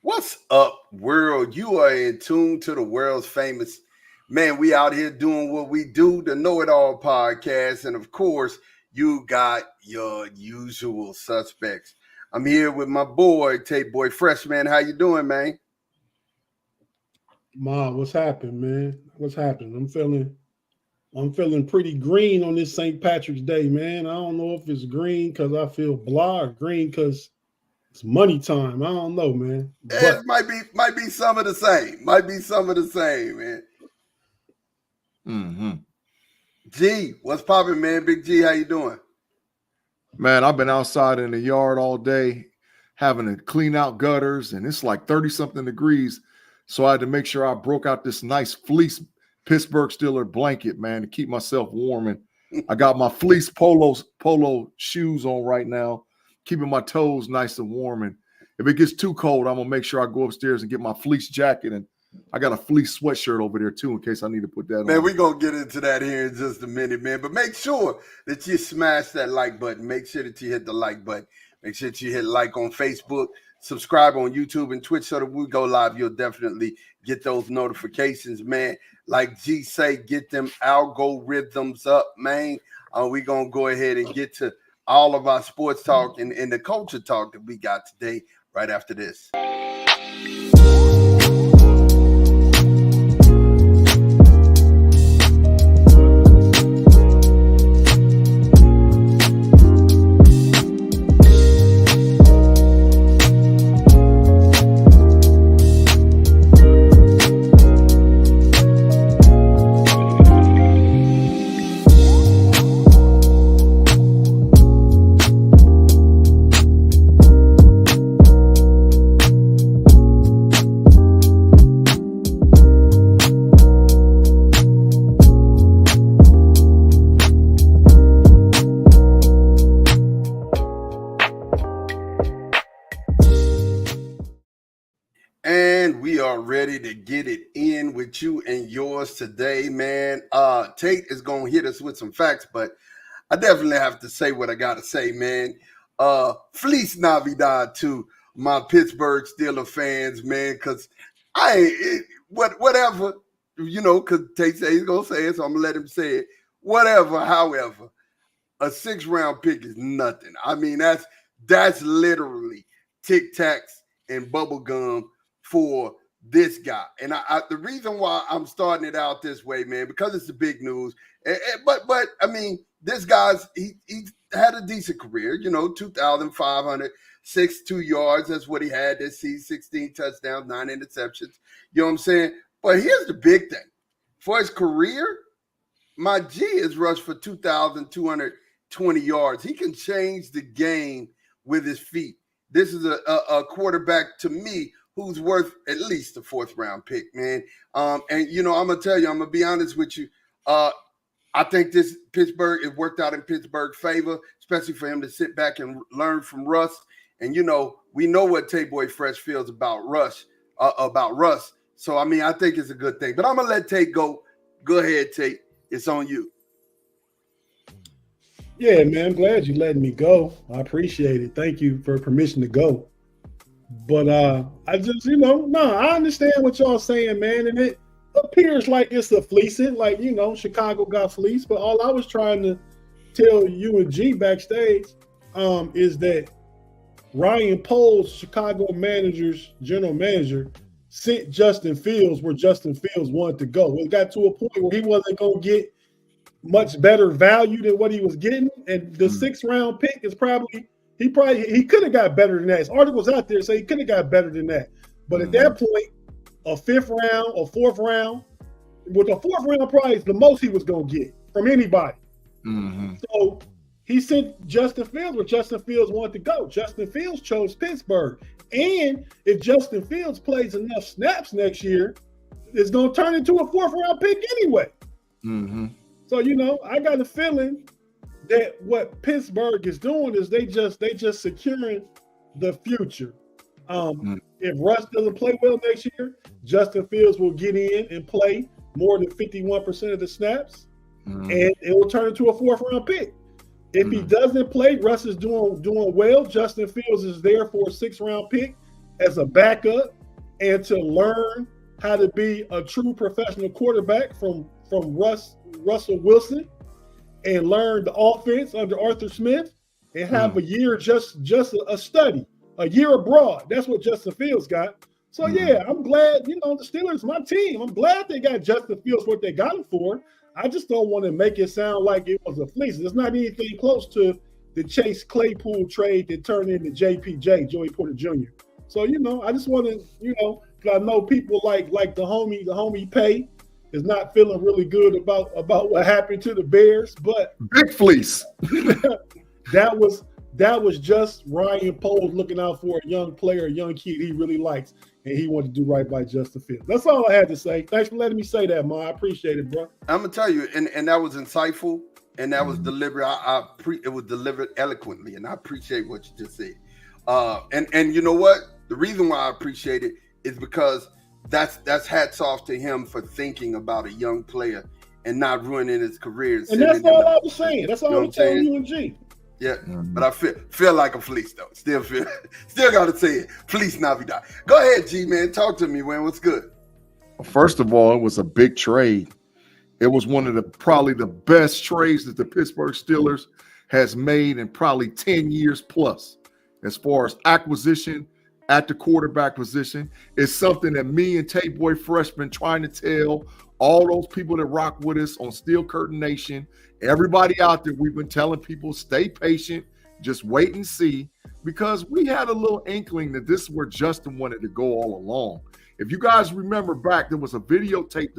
What's up, world? You are in tune to the world's famous. Man, we out here doing what we do, the Know It All podcast. And of course, you got your usual suspects. I'm here with my boy, Tate Boy Fresh, man. How you doing, man? Ma, what's happening, man? What's happening? I'm feeling pretty green on this St. Patrick's Day, man. I don't know if it's green because I feel blah or green because it's money time. I don't know, man. It But might be some of the same. Might be some of the same, man. Mm-hmm. G, what's popping, man? Big G, how you doing? Man, I've been outside in the yard all day having to clean out gutters, and it's like 30-something degrees. So I had to make sure I broke out this nice fleece Pittsburgh Steelers blanket, man, to keep myself warm. And I got my fleece polo shoes on right now, keeping my toes nice and warm. And if it gets too cold, I'm going to make sure I go upstairs and get my fleece jacket. And I got a fleece sweatshirt over there, too, in case I need to put that on. Man, we're going to get into that here in just a minute, man. But make sure that you smash that like button. Make sure that you hit the like button. Make sure that you hit like on Facebook. Subscribe on YouTube and Twitch so that we go live. You'll definitely get those notifications, man. Like G say, get them algorithms up, man. We're going to go ahead and get to all of our sports talk and the culture talk that we got today right after this. And we are ready to get it in with you and yours today, man. Tate is going to hit us with some facts, but I definitely have to say what I got to say, man. Feliz Navidad to my Pittsburgh Steelers fans, man, because whatever, because Tate said he's going to say it, so I'm going to let him say it. Whatever, however, a 6th-round pick is nothing. I mean, that's literally Tic Tacs and bubble gum for this guy. And the reason why I'm starting it out this way, man, because it's the big news. But I mean, this guy's he had a decent career, 2,562 yards. That's what he had this season, 16 touchdowns, 9 interceptions. You know what I'm saying? But here's the big thing. For his career, my G is rushed for 2,220 yards. He can change the game with his feet. This is a quarterback, to me, who's worth at least a 4th-round pick, man. And, I'm going to tell you, I'm going to be honest with you. I think this it worked out in Pittsburgh's favor, especially for him to sit back and learn from Russ. And, we know what Tate Boy Fresh feels about Russ. So, I mean, I think it's a good thing. But I'm going to let Tate go. Go ahead, Tate. It's on you. yeah, man, I'm glad you letting me go. I appreciate it. Thank you for permission to go. But I just, I understand what y'all saying, man. And it appears like it's a fleecing, like, Chicago got fleeced. But all I was trying to tell you and G backstage is that Ryan Poles, Chicago general manager, sent Justin Fields where Justin Fields wanted to go. It got to a point where he wasn't going to get much better value than what he was getting. And the 6th-round pick is he could have got better than that. His articles out there say he could have got better than that. But at that point, a 5th round or 4th round, with a 4th round prize, the most he was going to get from anybody. Mm-hmm. So he sent Justin Fields where Justin Fields wanted to go. Justin Fields chose Pittsburgh. And if Justin Fields plays enough snaps next year, it's going to turn into a 4th-round pick anyway. Mm-hmm. So, I got a feeling that what Pittsburgh is doing is they just securing the future. If Russ doesn't play well next year, Justin Fields will get in and play more than 51% of the snaps, and it will turn into a 4th-round pick. If he doesn't play, Russ is doing well. Justin Fields is there for a 6th-round pick. as a backup and to learn how to be a true professional quarterback from Russell Wilson and learn the offense under Arthur Smith and have a year just a study, a year abroad. That's what Justin Fields got. So, yeah, I'm glad, the Steelers, my team, I'm glad they got Justin Fields what they got him for. I just don't want to make it sound like it was a fleece. It's not anything close to the Chase Claypool trade that turned into JPJ, Joey Porter Jr. So, I just want to, because I know people like the homie Pay is not feeling really good about what happened to the Bears, but big fleece. that was just Ryan Poles looking out for a young player, a young kid he really likes, and he wanted to do right by Justin Fields. That's all I had to say. Thanks for letting me say that, Ma. I appreciate it, bro. I'm gonna tell you, and that was insightful, and that was deliberate. It was delivered eloquently, and I appreciate what you just said. And you know what? The reason why I appreciate it is because that's hats off to him for thinking about a young player and not ruining his career. And that's all I was saying. That's all I was telling you and G. Yeah, but I feel like a fleece though. Still gotta say it. Fleece Navidad. Go ahead, G man. Talk to me, man. What's good? First of all, it was a big trade. It was one of probably the best trades that the Pittsburgh Steelers has made in probably 10 years plus. As far as acquisition at the quarterback position, it's something that me and Tay Boy Fresh been trying to tell all those people that rock with us on Steel Curtain Nation, everybody out there. We've been telling people, stay patient, just wait and see, because we had a little inkling that this is where Justin wanted to go all along. If you guys remember back, there was a videotape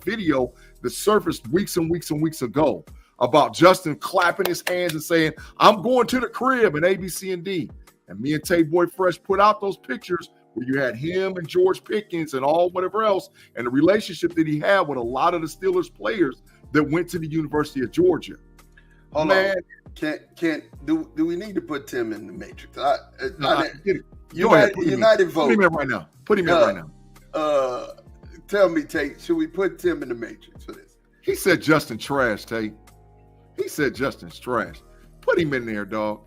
video that surfaced weeks and weeks and weeks ago about Justin clapping his hands and saying, I'm going to the crib and A, B, C, and D. And me and Tay Boy Fresh put out those pictures where you had him and George Pickens and all whatever else, and the relationship that he had with a lot of the Steelers players that went to the University of Georgia. Hold on. Do we need to put Tim in the Matrix? United vote. Put him in right now. Put him in right now. Tell me, Tate, should we put Tim in the Matrix for this? He said Justin trash, Tate. He said Justin's trash. Put him in there, dog.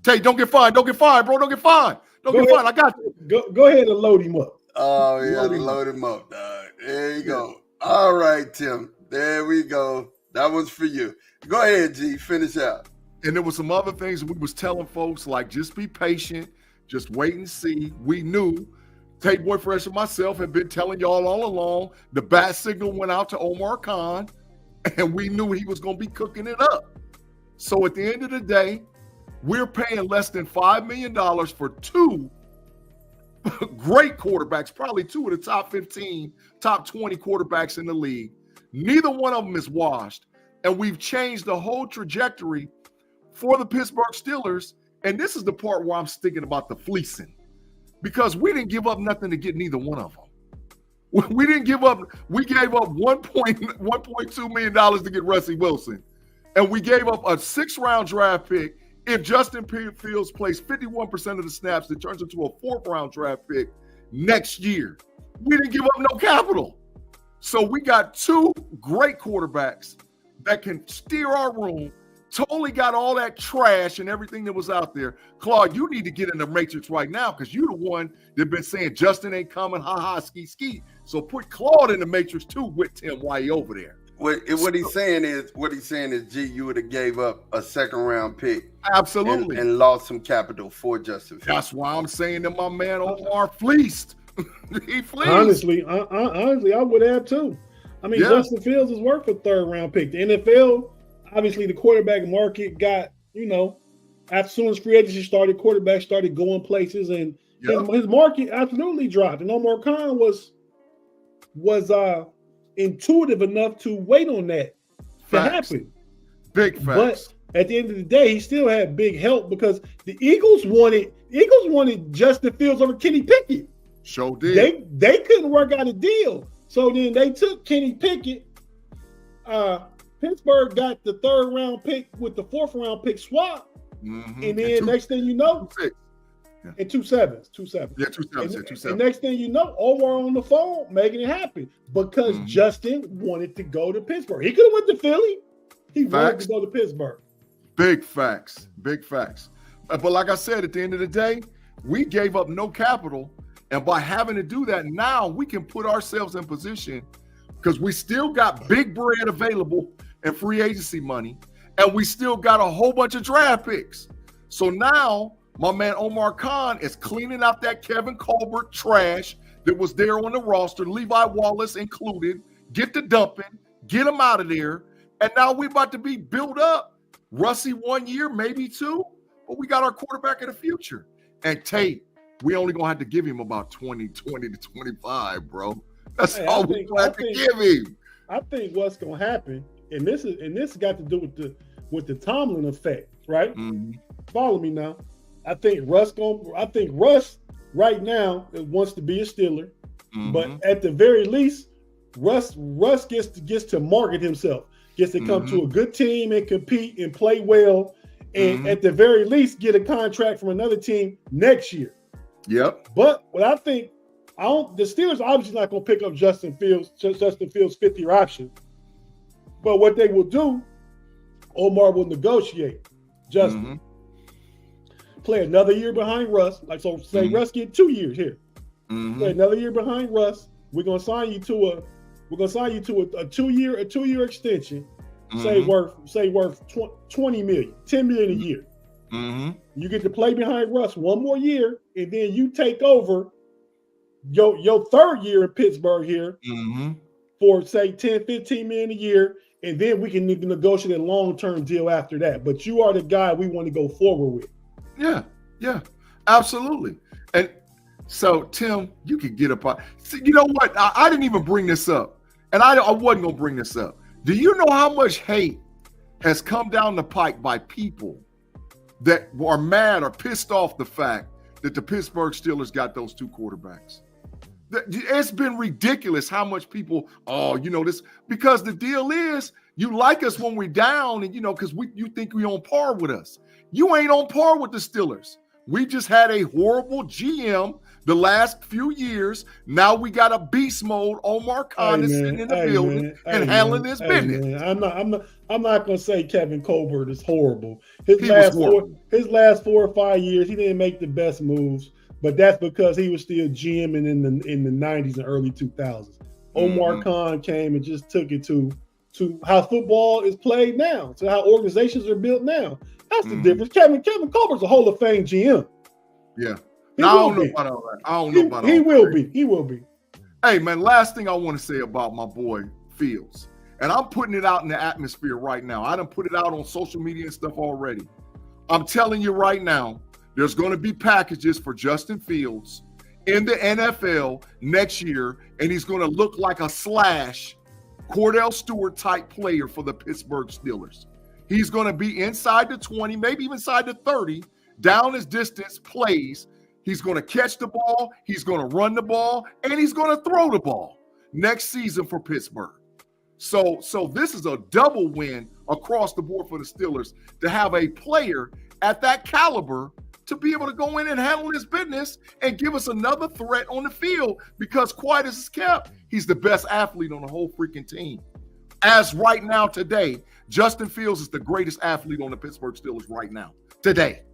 Tate, don't get fined. Don't get fined, bro. Don't get fined. Don't get fined. I got you. Go ahead and load him up. Oh, yeah, load him up, dog. There you go. All right, Tim. There we go. That was for you. Go ahead, G. Finish out. And there was some other things that we was telling folks, like just be patient, just wait and see. We knew, Tate Boy Fresh and myself had been telling y'all all along, the bat signal went out to Omar Khan, and we knew he was going to be cooking it up. So at the end of the day, we're paying less than $5 million for two great quarterbacks, probably two of the top 15, top 20 quarterbacks in the league. Neither one of them is washed. And we've changed the whole trajectory for the Pittsburgh Steelers. And this is the part where I'm thinking about the fleecing, because we didn't give up nothing to get neither one of them. We didn't give up. We gave up $1.2 million to get Russell Wilson. And we gave up a 6th-round draft pick. If Justin Fields plays 51% of the snaps, it turns into a 4th-round draft pick next year. We didn't give up no capital. So we got two great quarterbacks that can steer our room, totally got all that trash and everything that was out there. Claude, you need to get in the Matrix right now, because you're the one that been saying Justin ain't coming, ha, ski, ski. So put Claude in the Matrix too with Tim while he over there. What he's saying is, G, you would have gave up a 2nd-round pick. Absolutely. And lost some capital for Justin Fields. That's why I'm saying that my man Omar fleeced. He fleeced. Honestly, I would have too. I mean, Justin Fields is worth a 3rd-round pick. The NFL, obviously, the quarterback market got, as soon as free agency started, quarterbacks started going places, and his market absolutely dropped. And Omar Khan was intuitive enough to wait on that to happen. Big facts. But at the end of the day, he still had big help, because the Eagles wanted Justin Fields over Kenny Pickett. Sure did. They couldn't work out a deal. So then they took Kenny Pickett. Pittsburgh got the 3rd-round pick with the 4th-round pick swap. Mm-hmm. And then next thing you know, and 2 7s. Yeah, 2 7s. And next thing you know, Omar on the phone making it happen, because Justin wanted to go to Pittsburgh. He could have went to Philly. He wanted to go to Pittsburgh. Big facts. But like I said, at the end of the day, We gave up no capital. And by having to do that, now we can put ourselves in position because we still got big bread available and free agency money. And we still got a whole bunch of draft picks. So now my man Omar Khan is cleaning out that Kevin Colbert trash that was there on the roster, Levi Wallace included. Get the dumping, get him out of there. And now we're about to be built up. Russie 1 year, maybe 2, but we got our quarterback of the future. And Tate, we only gonna have to give him about 20 to 25, bro. That's all we're gonna have to give him. I think what's gonna happen, and this got to do with the Tomlin effect, right? Mm-hmm. Follow me now. I think Russ right now wants to be a Steeler, but at the very least, Russ gets to market himself, gets to come to a good team and compete and play well, and at the very least get a contract from another team next year. Yep. But what I think, the Steelers obviously not going to pick up Justin Fields' 5th-year option. But what they will do, Omar will negotiate Justin. Play another year behind Russ. Like, so say Russ get 2 years here. Play another year behind Russ. We're gonna sign you to a 2-year extension. Say worth $20 million, $10 million a year. You get to play behind Russ 1 more year, and then you take over your 3rd year in Pittsburgh here for say $10, $15 million a year, and then we can negotiate a long-term deal after that. But you are the guy we want to go forward with. Yeah, absolutely. And so, Tim, you can get up on. See, you know what? I didn't even bring this up, and I wasn't gonna bring this up. Do you know how much hate has come down the pike by people that are mad or pissed off the fact that the Pittsburgh Steelers got those 2 quarterbacks? It's been ridiculous how much people, this, because the deal is you like us when we're down, and because you think we're on par with us. You ain't on par with the Steelers. We just had a horrible GM the last few years. Now we got a beast mode. Omar Khan is sitting in the building and handling his business. I'm not gonna say Kevin Colbert is horrible. His last 4 or 5 years, he didn't make the best moves, but that's because he was still GMing in the 90s and early 2000s. Omar Khan came and just took it to how football is played now, to how organizations are built now. That's the difference. Kevin Colbert's a Hall of Fame GM. Yeah. I don't know about all that. I don't know about all that. He will be. Hey, man, last thing I want to say about my boy Fields, and I'm putting it out in the atmosphere right now. I done put it out on social media and stuff already. I'm telling you right now, there's going to be packages for Justin Fields in the NFL next year, and he's going to look like a slash Cordell Stewart type player for the Pittsburgh Steelers. He's going to be inside the 20, maybe even inside the 30, down his distance plays. He's going to catch the ball, he's going to run the ball, and he's going to throw the ball next season for Pittsburgh. So this is a double win across the board for the Steelers to have a player at that caliber to be able to go in and handle his business and give us another threat on the field, because quiet as it's kept, he's the best athlete on the whole freaking team. As right now today, Justin Fields is the greatest athlete on the Pittsburgh Steelers right now, today.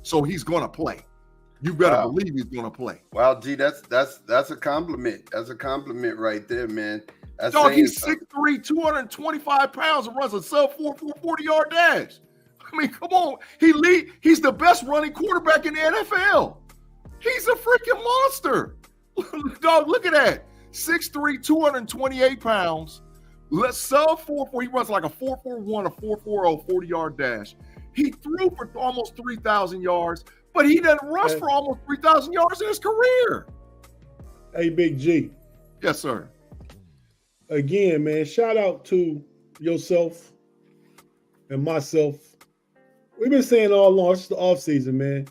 So he's going to play. You better believe he's going to play. Wow, G, that's a compliment. That's a compliment right there, man. That's Dog, he's 6'3", 225 pounds and runs a sub-4 40-yard dash. I mean, come on. He's the best running quarterback in the NFL. He's a freaking monster. Dog, look at that. 6'3", 228 pounds. Let's sub 4.4. He runs like a 4.41, a 4.40 40-yard dash. He threw for almost 3,000 yards, but he doesn't rush for almost 3,000 yards in his career. Hey, Big G. Yes, sir. Again, man, shout out to yourself and myself. We've been saying all along, it's the offseason, man.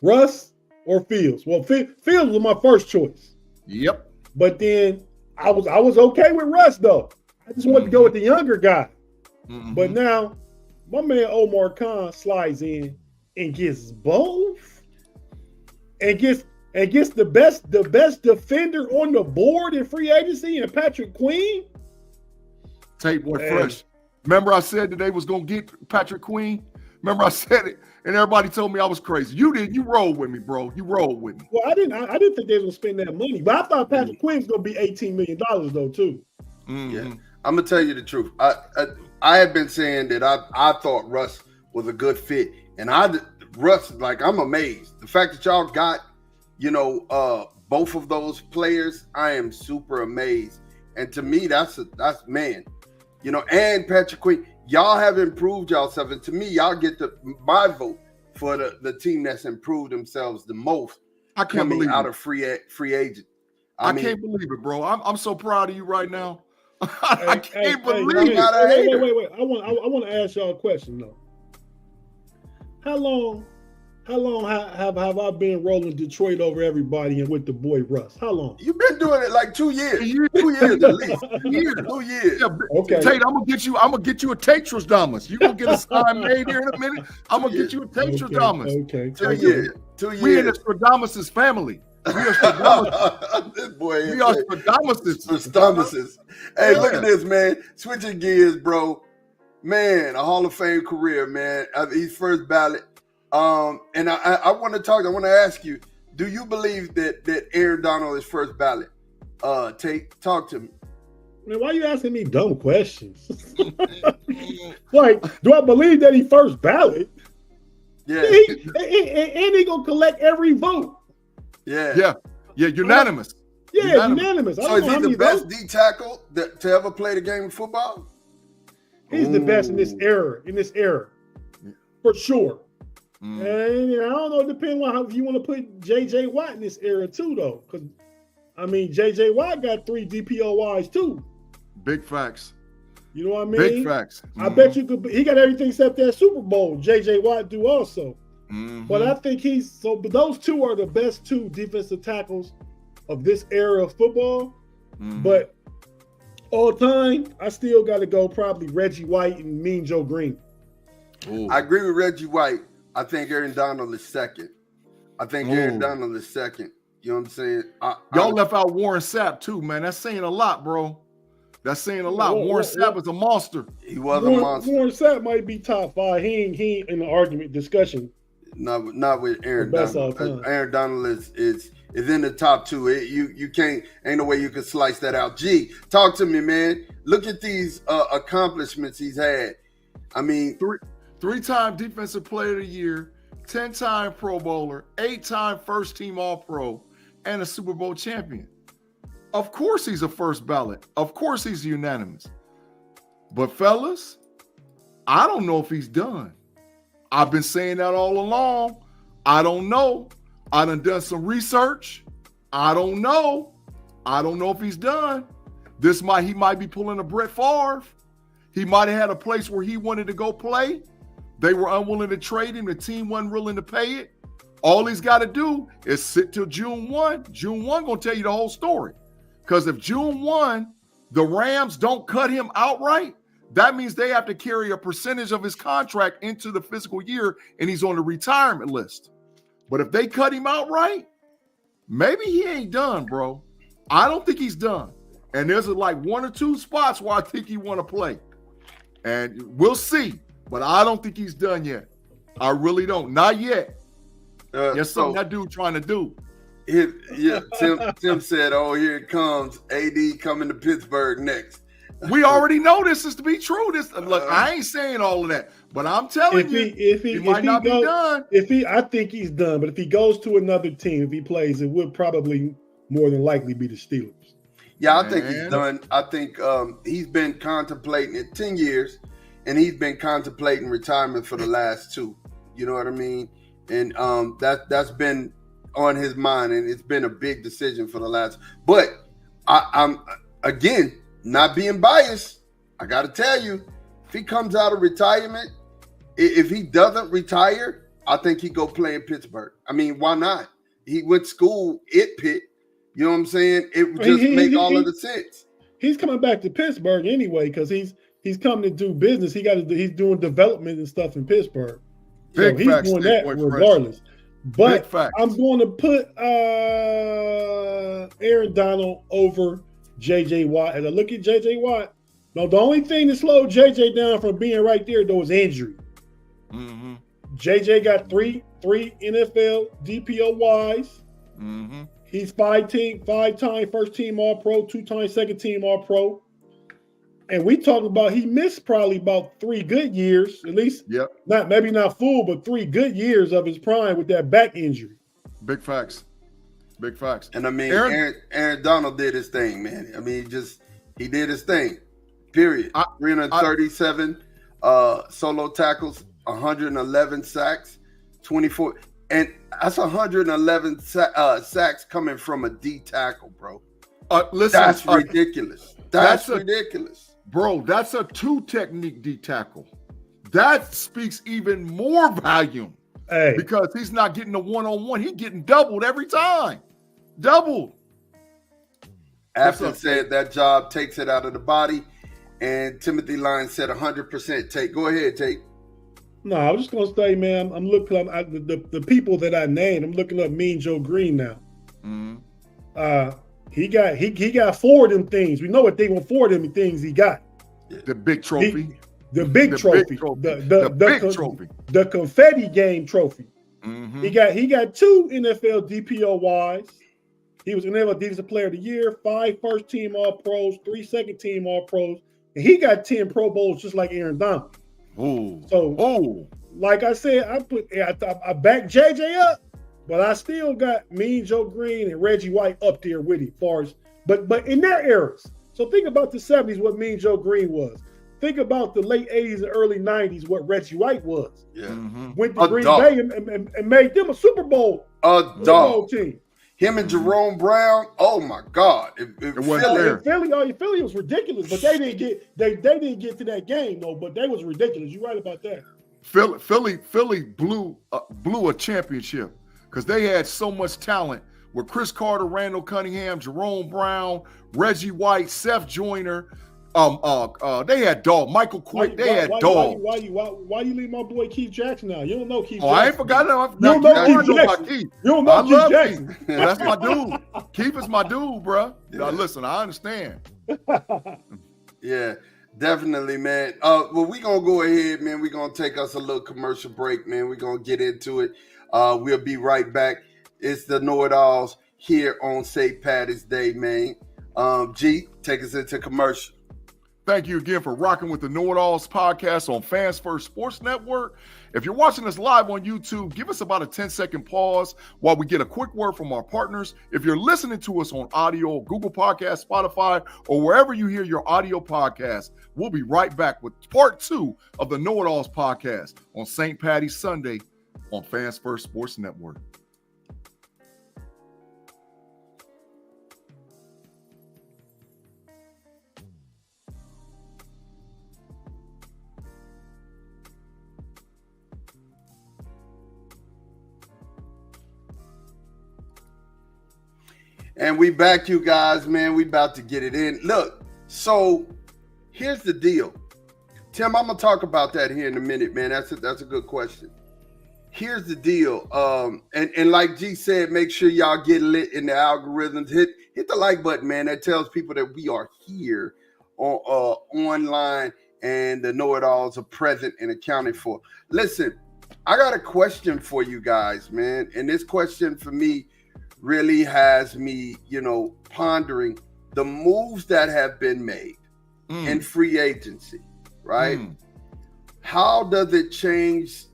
Russ or Fields? Well, Fields was my first choice. Yep. But then I was okay with Russ, though. I just wanted to go with the younger guy. But now my man Omar Khan slides in and gets both, and gets the best defender on the board in free agency and Patrick Queen. Tate boy fresh. Remember I said that they was gonna get Patrick Queen? Remember I said it? and everybody told me I was crazy. You did. You rolled with me, bro. You rolled with me. Well, I didn't think they was gonna spend that money, but I thought Patrick Quinn was gonna be $18 million though too. Mm-hmm. Yeah, I'm gonna tell you the truth. I have been saying that I thought Russ was a good fit, and Russ, like, I'm amazed. The fact that y'all got, both of those players, I am super amazed. And to me, that's man, and Patrick Quinn, y'all have improved yourself. And to me, y'all get my vote for the team that's improved themselves the most. I can't believe out it. of free agent. I can't believe it, bro. I'm so proud of you right now. I can't believe it. Wait. I want to ask y'all a question though. How long have I been rolling Detroit over everybody and with the boy Russ? How long? You've been doing it like 2 years. 2 years at least. 2 years. Yeah, okay. Tate, I'm gonna get you a Tatris. You gonna get a sign made here in a minute. I'm gonna get you a Tatris. Okay. 2 years. 2 years. We in the Stradamus's family. We are Stradamus. This boy. We are Stradamuses. Hey, look at this, man. Switching gears, bro. Man, a Hall of Fame career, man. He's first ballot. And I want to ask you, do you believe that Aaron Donald is first ballot? Tate, talk to me. Man, why are you asking me dumb questions? Like, do I believe that he first ballot? Yeah. And he gonna collect every vote. Yeah. Unanimous. Yeah, unanimous. So is he the best D tackle to ever play the game of football? He's the best in this era. For sure. Mm. And I don't know, it depends on how you want to put JJ Watt in this era too, though. Because JJ Watt got 3 DPOYs too. Big facts. You know what I mean? Big facts. I bet you could. He got everything except that Super Bowl. JJ Watt do also. Mm-hmm. But I think but those two are the best 2 defensive tackles of this era of football. Mm-hmm. But all time, I still got to go probably Reggie White and Mean Joe Green. Ooh. I agree with Reggie White. I think Aaron Donald is second. Aaron Donald is second. You know what I'm saying? Y'all left out Warren Sapp too, man. That's saying a lot, bro. That's saying a lot. Warren Sapp is a monster. He was a monster. Warren Sapp might be top 5. He ain't in the argument discussion. Not with Aaron Donald. Aaron Donald is in the top 2. You can't. Ain't no way you can slice that out. G, talk to me, man. Look at these accomplishments he's had. I mean, 3-time Defensive Player of the Year, 10-time Pro Bowler, 8-time First Team All-Pro, and a Super Bowl champion. Of course he's a first ballot. Of course he's unanimous. But fellas, I don't know if he's done. I've been saying that all along. I don't know. I done some research. I don't know. I don't know if he's done. He might be pulling a Brett Favre. He might have had a place where he wanted to go play. They were unwilling to trade him. The team wasn't willing to pay it. All he's got to do is sit till June 1. June 1 going to tell you the whole story. Because if June 1, the Rams don't cut him outright, that means they have to carry a percentage of his contract into the fiscal year, and he's on the retirement list. But if they cut him outright, maybe he ain't done, bro. I don't think he's done. And there's like 1 or 2 spots where I think he want to play. And we'll see. But I don't think he's done yet. I really don't. Not yet. That's something that dude trying to do. Tim said, "Oh, here it comes. AD coming to Pittsburgh next." We already know this is to be true. Look, I ain't saying all of that, but I'm telling he might not be done. I think he's done. But if he goes to another team, if he plays, it would probably more than likely be the Steelers. Yeah, I think he's done. I think he's been contemplating it 10 years. And he's been contemplating retirement for the last 2. You know what I mean? And that's been on his mind, and it's been a big decision for the last. But I'm again not being biased. I got to tell you, if he comes out of retirement, if he doesn't retire, I think he go play in Pittsburgh. I mean, why not? He went to school at Pitt. You know what I'm saying? It would just make all of the sense. He's coming back to Pittsburgh anyway because he's coming to do business. He's doing development and stuff in Pittsburgh. So he's doing that regardless. But I'm going to put Aaron Donald over J.J. Watt. As I look at J.J. Watt, no, the only thing that slowed J.J. down from being right there, though, was injury. Mm-hmm. JJ got three NFL DPOYs. Mm-hmm. He's five-time first team All Pro, 2-time second team All Pro. And we talk about he missed probably about 3 good years, at least. Yep. Maybe not full, but 3 good years of his prime with that back injury. Big facts. Big facts. And I mean, Aaron Donald did his thing, man. I mean, he did his thing. Period. 337 solo tackles, 111 sacks, 24, and that's 111 sacks coming from a D tackle, bro. Listen, that's ridiculous. That's ridiculous, bro. That's a 2-technique D tackle. That speaks even more volume. Hey. Because he's not getting a 1-on-1. He's getting doubled every time. Doubled. Afton said that job takes it out of the body. And Timothy Lyons said 100% take. Go ahead, take. No, I was just going to say, man, I'm looking up the people that I named. I'm looking up Mean Joe Green now. Mm-hmm. He got 4 of them things. We know what they want 4 of them things he got. The big trophy. The big trophy. The big trophy. The confetti game trophy. Mm-hmm. He got 2 NFL DPOYs. He was NFL Defensive Player of the Year, 5 first team All Pros, 3 second team All Pros, and he got 10 Pro Bowls just like Aaron Donald. Like I said, I backed JJ up, but I still got Mean Joe Green and Reggie White up there with him, but in their eras. So think about the 70s, what Mean Joe Green was. Think about the late 80s and early 90s, what Reggie White was. Yeah. Mm-hmm. Went to Green Bay and made them a Super Bowl team. Him and Jerome Brown, oh my God! It wasn't Philly was ridiculous, but they didn't get to that game though. But they was ridiculous. You're right about that. Philly blew a championship because they had so much talent with Chris Carter, Randall Cunningham, Jerome Brown, Reggie White, Seth Joyner. They had dog Michael Quick. They had dog. Why you leave my boy Keith Jackson now? You don't know Keith. I ain't forgot him. You don't know Keith. You don't know Keith Jackson. Keith. That's my dude. Keith is my dude, bro. Yeah. Listen, I understand. Yeah, definitely, man. Well, we gonna go ahead, man. We're gonna take us a little commercial break, man. We're gonna get into it. We'll be right back. It's the KnoItAllZ here on St. Patty's Day, man. G, take us into commercial. Thank you again for rocking with the KnoItAllZ podcast on Fans First Sports Network. If you're watching us live on YouTube, give us about a 10-second pause while we get a quick word from our partners. If you're listening to us on audio, Google Podcasts, Spotify, or wherever you hear your audio podcast, we'll be right back with part 2 of the KnoItAllZ podcast on St. Patty's Sunday on Fans First Sports Network. And we back, you guys, man. We about to get it in. Look, so here's the deal. Tim, I'm going to talk about that here in a minute, man. That's a good question. Here's the deal. And like G said, make sure y'all get lit in the algorithms. Hit the like button, man. That tells people that we are here online and the KnoItAllZ are present and accounted for. Listen, I got a question for you guys, man. And this question for me really has me, pondering the moves that have been made in free agency, right? How does it change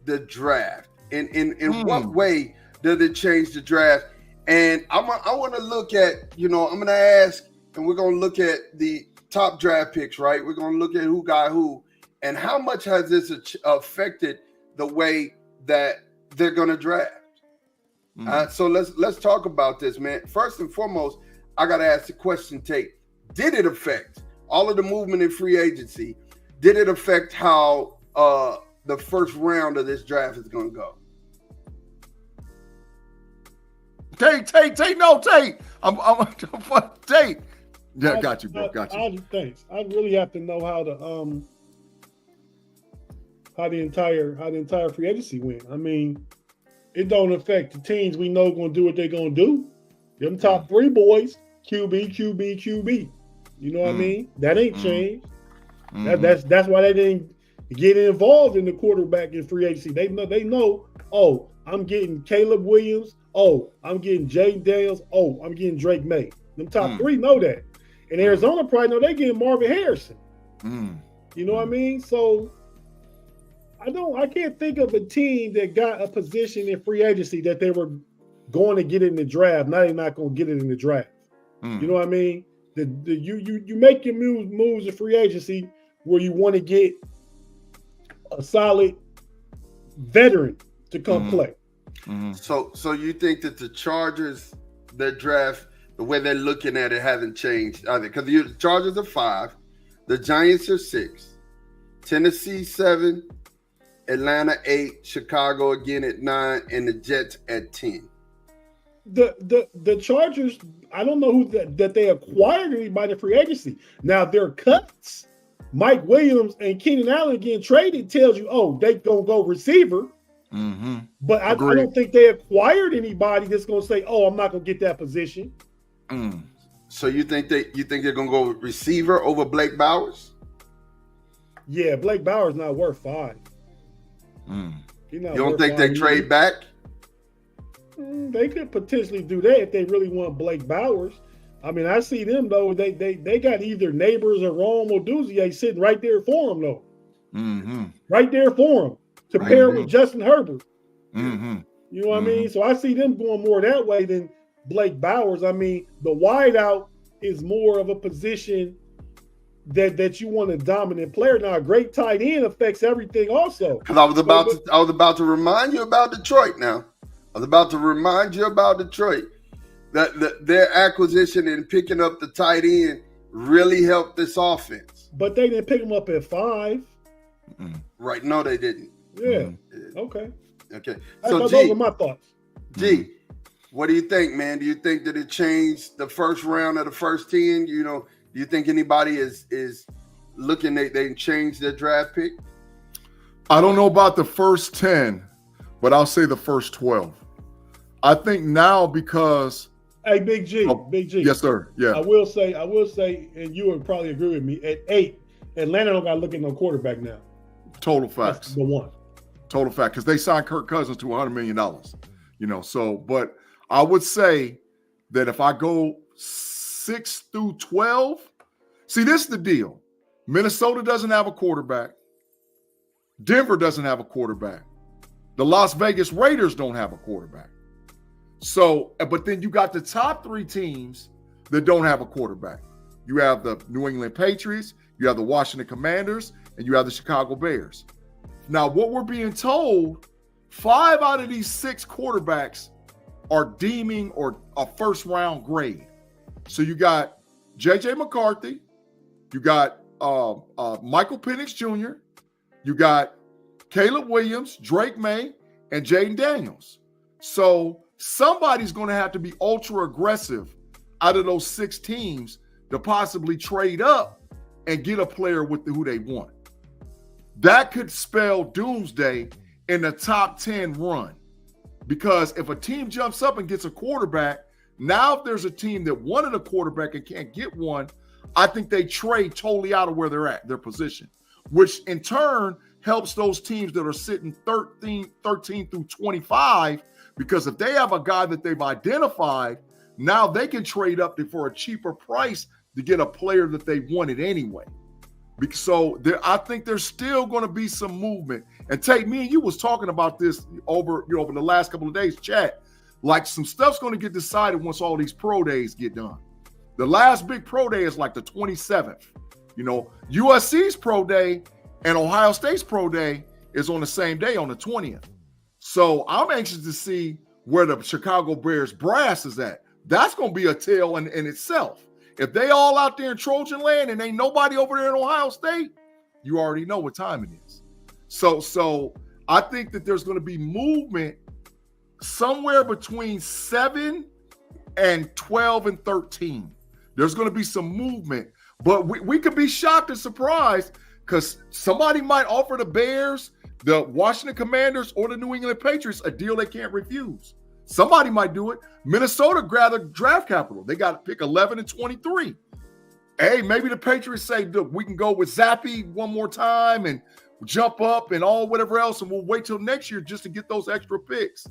the draft? In what way does it change the draft? And I want to look at, I'm going to ask, and we're going to look at the top draft picks, right? We're going to look at who got who, and how much has this affected the way that they're going to draft? So let's talk about this, man. First and foremost, I got to ask the question, Tate. Did it affect all of the movement in free agency? Did it affect how the first round of this draft is going to go? Tate. I'm Tate. Yeah, got you, bro. Got you. Thanks. I really have to know how the entire free agency went. I mean, it don't affect the teams we know going to do what they're going to do. Them top 3 boys, QB. You know what I mean? That ain't changed. That's why they didn't get involved in the quarterback in free agency. They know, oh, I'm getting Caleb Williams. Oh, I'm getting Jaden Daniels. Oh, I'm getting Drake May. Them top three know that. And Arizona probably know they getting Marvin Harrison. You know what I mean? So I can't think of a team that got a position in free agency that they were going to get in the draft. Now they're not going to get it in the draft. You know what I mean? You make your moves in free agency where you want to get a solid veteran to come play. So you think that the Chargers, their draft, the way they're looking at it hasn't changed either? Because the Chargers are 5, the Giants are 6, Tennessee 7, Atlanta 8, Chicago again at 9, and the Jets at 10. The Chargers, I don't know that they acquired anybody in free agency. Now their cuts, Mike Williams and Keenan Allen getting traded tells you, oh, they gonna go receiver. But I don't think they acquired anybody that's gonna say, oh, I'm not gonna get that position. So you think they're gonna go receiver over Blake Bowers? Yeah, Blake Bowers not worth 5. You don't think they trade back? They could potentially do that if they really want Blake Bowers. I mean, I see them though. They got either Neighbors or Rome Oduzier sitting right there for them though. Right there for them to pair with Justin Herbert. You know what I mean? So I see them going more that way than Blake Bowers. I mean, the wideout is more of a position that you want a dominant player. Now, a great tight end affects everything also. Because I was about to remind you about Detroit now. I was about to remind you about Detroit. That their acquisition and picking up the tight end really helped this offense. But they didn't pick him up at 5. Right. No, they didn't. Yeah. Okay. So those are my thoughts. G, what do you think, man? Do you think that it changed the first round of the first 10? You know, do you think anybody is looking at they changed their draft pick? I don't know about the first 10, but I'll say the first 12. I think now because Big G. Yes, sir. Yeah. I will say, and you would probably agree with me, at 8, Atlanta don't got to look at no quarterback now. Total facts. That's the one. Total fact, because they signed Kirk Cousins to $100 million. You know, so, but I would say that if I go 6 through 12, see, this is the deal. Minnesota doesn't have a quarterback. Denver doesn't have a quarterback. The Las Vegas Raiders don't have a quarterback. So, but then you got the top 3 teams that don't have a quarterback. You have the New England Patriots, you have the Washington Commanders, and you have the Chicago Bears. Now, what we're being told, 5 out of these 6 quarterbacks are deeming or a first-round grade. So you got J.J. McCarthy, you got Michael Penix Jr., you got Caleb Williams, Drake May, and Jaden Daniels. So somebody's going to have to be ultra aggressive out of those 6 teams to possibly trade up and get a player with who they want. That could spell doomsday in the top 10 run. Because if a team jumps up and gets a quarterback, now if there's a team that wanted a quarterback and can't get one, I think they trade totally out of where they're at, their position, which in turn helps those teams that are sitting 13 through 25, because if they have a guy that they've identified, now they can trade up for a cheaper price to get a player that they wanted anyway. So I think there's still going to be some movement. And Tate, me and you was talking about this over the last couple of days, chat. Like some stuff's going to get decided once all these pro days get done. The last big pro day is like the 27th. You know, USC's pro day and Ohio State's pro day is on the same day on the 20th. So I'm anxious to see where the Chicago Bears brass is at. That's going to be a tale in itself. If they all out there in Trojan land and ain't nobody over there in Ohio State, you already know what time it is. So I think that there's going to be movement somewhere between 7 and 12 and 13. There's going to be some movement, but we could be shocked and surprised because somebody might offer the Bears, the Washington Commanders, or the New England Patriots a deal they can't refuse. Somebody might do it. Minnesota gathered draft capital. They got to pick 11 and 23. Hey, maybe the Patriots say, look, we can go with Zappy one more time and jump up and all whatever else, and we'll wait till next year just to get those extra picks.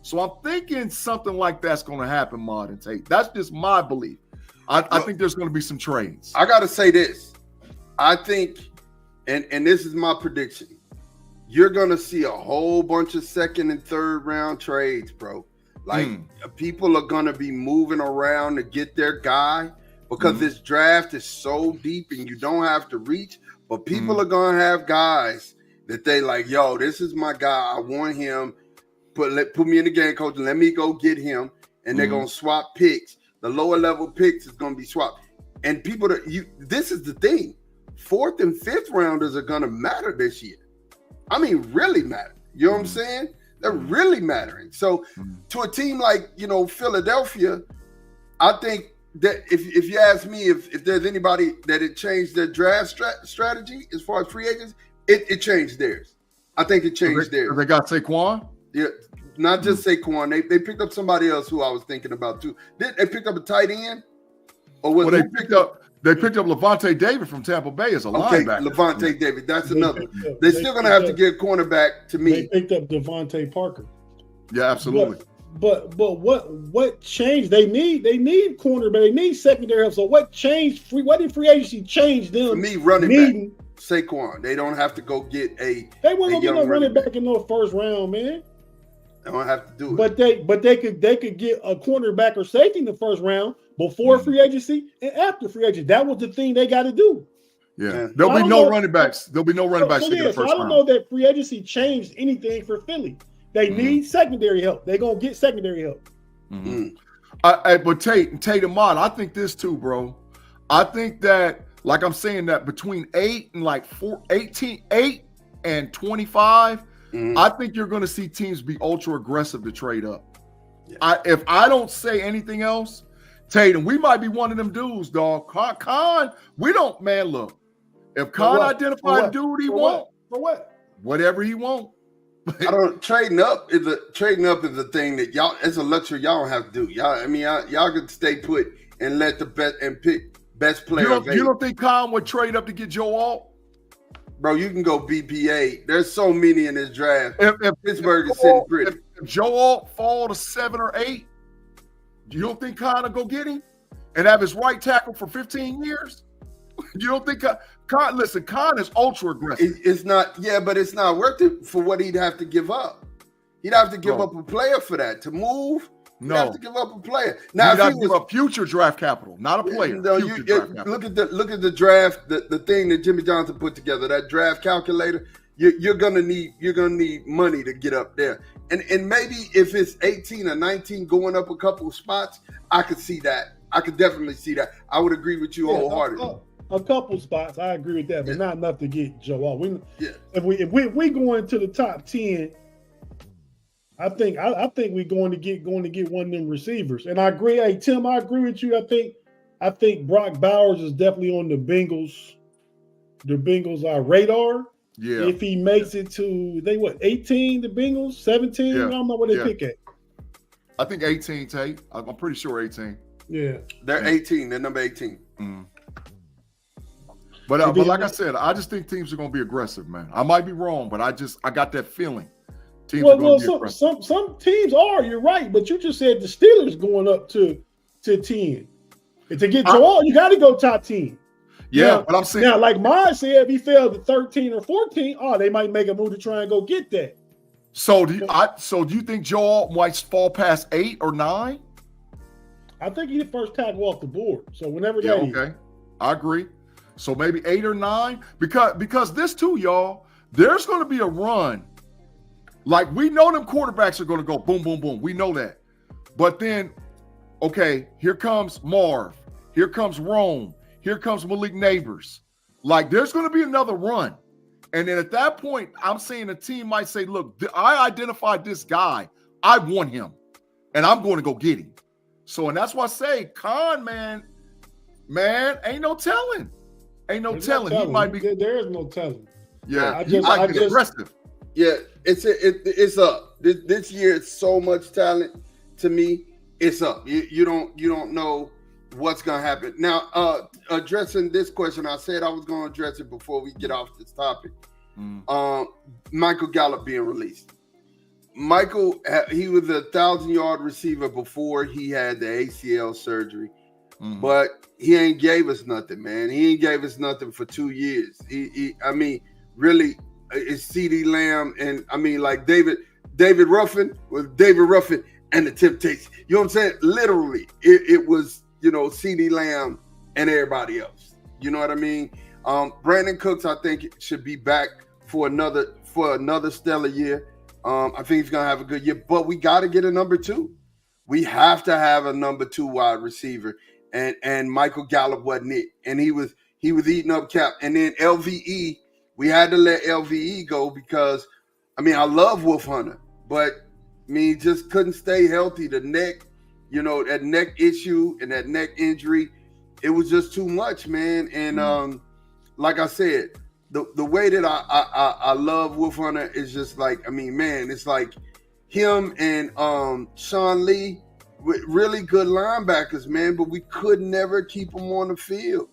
So I'm thinking something like that's going to happen, Mod and Tate. That's just my belief. I think there's going to be some trades. I got to say this. I think, and this is my prediction, you're going to see a whole bunch of second and third round trades, bro. Like, people are going to be moving around to get their guy because this draft is so deep and you don't have to reach. But people are going to have guys that they like, yo, this is my guy. I want him. Put me in the game, coach. Let me go get him. And they're going to swap picks. The lower level picks is going to be swapped. And people this is the thing. 4th and 5th rounders are going to matter this year. I mean, really matter. You know what I'm saying? They're really mattering. So to a team like, Philadelphia, I think that if you ask me if there's anybody that it changed their draft strategy as far as free agents, it changed theirs. I think it changed theirs. They got Saquon? Yeah, not just Saquon. They picked up somebody else who I was thinking about too. Did they pick up a tight end? Or was they picked up Levante David from Tampa Bay as a linebacker. Levante David. That's another. They're still going to have to get a cornerback to me. They picked up Devontae Parker. Yeah, absolutely. But what changed? They need cornerback. They need secondary help. So what changed? What did free agency change them? For me, running back. Saquon. They don't have to go get a. They weren't gonna get no running back in no first round, man. They don't have to do it. But they could get a cornerback or safety in the first round before free agency and after free agency. That was the thing they got to do. Yeah. There'll be no running backs. There'll be no running backs in the first round. I don't know that free agency changed anything for Philly. They need secondary help. They're gonna get secondary help. But Tate and Mod, I think this too, bro. I think that, like I'm saying, that between 8 and 25, I think you're going to see teams be ultra aggressive to trade up. Yeah. If I don't say anything else, Tate, and we might be one of them dudes, dog. Con, we don't, man, look. If Con identified a dude he want, for what? Whatever he want. I don't trading up is a thing that y'all, it's a luxury y'all don't have to do. Y'all can stay put and let the bet and pick best player. You don't think Con would trade up to get Joe Alt? Bro, you can go BPA. There's so many in this draft. If Pittsburgh is sitting pretty. If Joe Alt fall to 7 or 8, you don't think Con will go get him and have his right tackle for 15 years? You don't think Con? Listen, Con is ultra aggressive. It's not, but it's not worth it for what he'd have to give up. He'd have to give up a player for that to move. He'd have to give up a player. Now, if he give up future draft capital, not a player. No, look at the draft, the thing that Jimmy Johnson put together, that draft calculator. You're gonna need money to get up there. And maybe if it's 18 or 19 going up a couple of spots, I could see that. I could definitely see that. I would agree with you wholeheartedly. A couple spots, I agree with that, but not enough to get Joe Alt. If we go into the top 10, I think we're going to get one of them receivers. And I agree. Hey Tim, I agree with you. I think Brock Bowers is definitely on the Bengals radar. Yeah. If he makes it to 18, the Bengals, 17, I don't know what they pick at. I think 18, Tate. I'm pretty sure 18. Yeah. They're 18. They're number 18. But like I said, I just think teams are going to be aggressive, man. I might be wrong, but I got that feeling. Teams are going to be aggressive. Some teams are. You're right, but you just said the Steelers going up to 10. And to get Joe Alt, you got to go top 10. Yeah, now, but I'm saying now, like mine said, if he fell to 13 or 14, they might make a move to try and go get that. So do you think Joe Alt might fall past 8 or 9? I think he's the first tackle off the board. So whenever okay, I agree. So maybe 8 or 9, because this too, y'all, there's going to be a run. Like, we know them quarterbacks are going to go boom, boom, boom. We know that. But then, okay, here comes Marv. Here comes Rome. Here comes Malik Neighbors. Like, there's going to be another run. And then at that point, I'm saying a team might say, look, I identified this guy. I want him. And I'm going to go get him. So, and that's why I say, Con, man, ain't no telling. Ain't no telling. He might be. There is no telling. Yeah, I just aggressive. Yeah, it's up. This year, it's so much talent. To me, it's up. You don't know what's gonna happen. Now, addressing this question, I said I was gonna address it before we get off this topic. Michael Gallup being released. Michael, he was a 1,000-yard receiver before he had the ACL surgery, but he ain't gave us nothing, man. He ain't gave us nothing for 2 years. I mean, really, it's CeeDee Lamb and like David Ruffin was David Ruffin and the Temptations. You know what I'm saying? Literally, it was, CeeDee Lamb and everybody else. You know what I mean? Brandon Cooks, I think, should be back for another stellar year. I think he's gonna have a good year, but we got to get a number 2. We have to have a number 2 wide receiver, and Michael Gallup wasn't it, and he was eating up cap. And then LVE, we had to let LVE go because, I love Wolf Hunter, but he just couldn't stay healthy. The neck, that neck issue and that neck injury, it was just too much, man. And like I said, the way that I love Wolf Hunter is just like, it's like him and Sean Lee, really good linebackers, man, but we could never keep them on the field.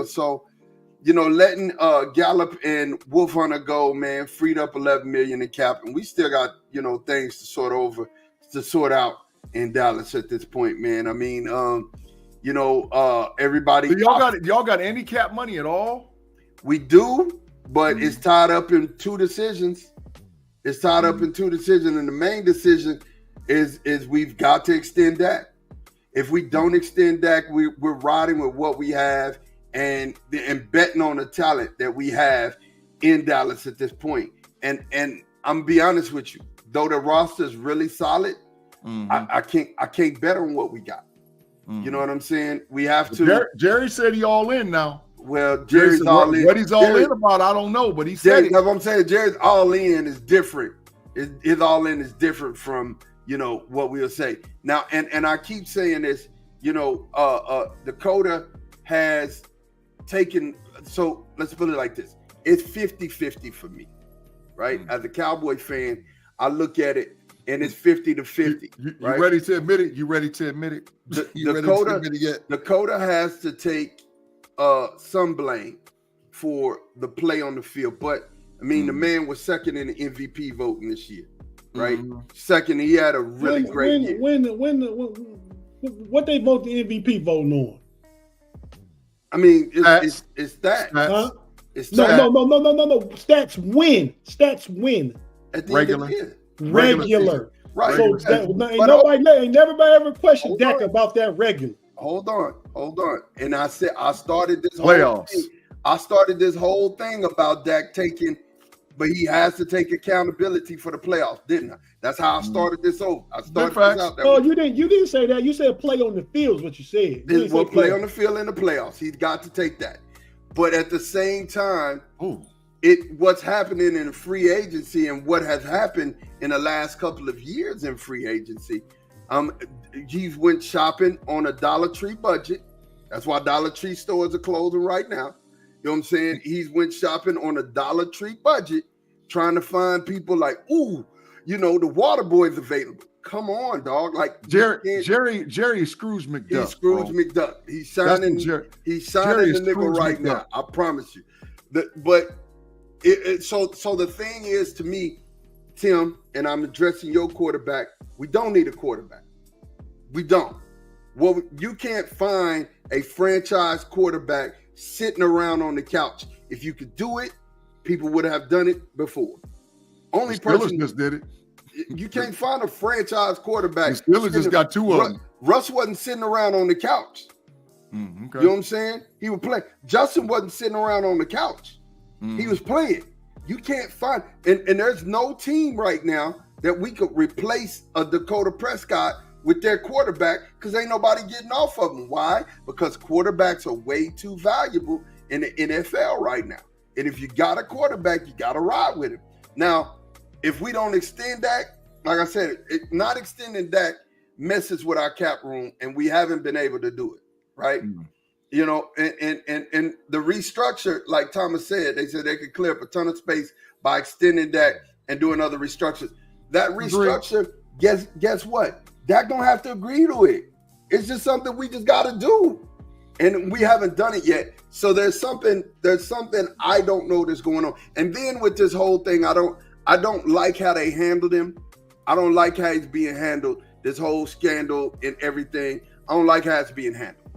So, letting Gallup and Wolf Hunter go, man, freed up $11 million in cap, and we still got, things to sort out in Dallas at this point, man. Everybody. So y'all got any cap money at all? We do, but it's tied up in 2 decisions. And the main decision is we've got to extend Dak. If we don't extend Dak, we're riding with what we have and betting on the talent that we have in Dallas at this point. And I'm gonna be honest with you, though the roster is really solid, I can't bet on what we got. You know what I'm saying? We have to. Jerry said he all in now. Well, Jerry's all in. What he's all in about, I don't know, but he said it. That's what I'm saying. Jerry's all in is different. His all in is different from, what we'll say. Now, and I keep saying this, Dakota has taken, so let's put it like this. It's 50-50 for me, right? As a Cowboy fan, I look at it and it's 50-50. You right? ready to admit it? You ready to admit it? Dakota has to take some blame for the play on the field, but the man was second in the MVP voting this year, right? Second, he had a really great year. What they vote the MVP voting on? It's stats. Huh? It's stats. No. Stats win. At the Regular. end of the year. Regular. Right. So ain't nobody ever questioned Dak about that regular. Hold on. And I said I started this playoffs. Whole thing about Dak taking, but he has to take accountability for the playoffs, didn't I? That's how I started this over. I started this out that way. You didn't say that. You said play on the field is what you said. This will play on the field in the playoffs. He's got to take that. But at the same time, what's happening in free agency and what has happened in the last couple of years in free agency, he's went shopping on a Dollar Tree budget. That's why Dollar Tree stores are closing right now. You know what I'm saying? He's went shopping on a Dollar Tree budget, trying to find people like, the water boy's available. Come on, dog. Like Jerry is Scrooge McDuck. He's Scrooge McDuck. He's signing the nickel right now. I promise you. So the thing is, to me, Tim, and I'm addressing your quarterback, we don't need a quarterback. We don't. Well, you can't find a franchise quarterback sitting around on the couch. If you could do it, people would have done it before. Only person just did it. You can't find a franchise quarterback. The Steelers just got 2 of them. Russ wasn't sitting around on the couch. Okay. You know what I'm saying? He was playing. Justin wasn't sitting around on the couch. He was playing. You can't find, and there's no team right now that we could replace a Dakota Prescott with their quarterback because ain't nobody getting off of them. Why? Because quarterbacks are way too valuable in the NFL right now. And if you got a quarterback, you got to ride with him. Now, if we don't extend Dak, like I said, not extending Dak messes with our cap room, and we haven't been able to do it, right? And the restructure, like Thomas said, they said they could clear up a ton of space by extending Dak and doing other restructures. That restructure, guess what? Dak don't have to agree to it. It's just something we just got to do. and we haven't done it yet. So there's something I don't know that's going on. And then with this whole thing, I don't like how they handled him. I don't like how he's being handled. This whole scandal and everything. I don't like how it's being handled.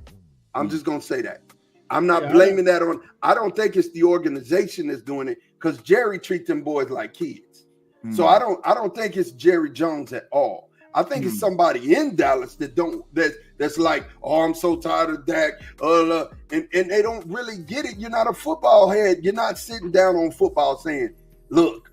I'm just gonna say that. I'm not blaming that on. I don't think it's the organization that's doing it, because Jerry treats them boys like kids. So I don't think it's Jerry Jones at all. I think it's somebody in Dallas that's like, oh, I'm so tired of Dak, and they don't really get it. You're not a football head. You're not sitting down on football saying, look,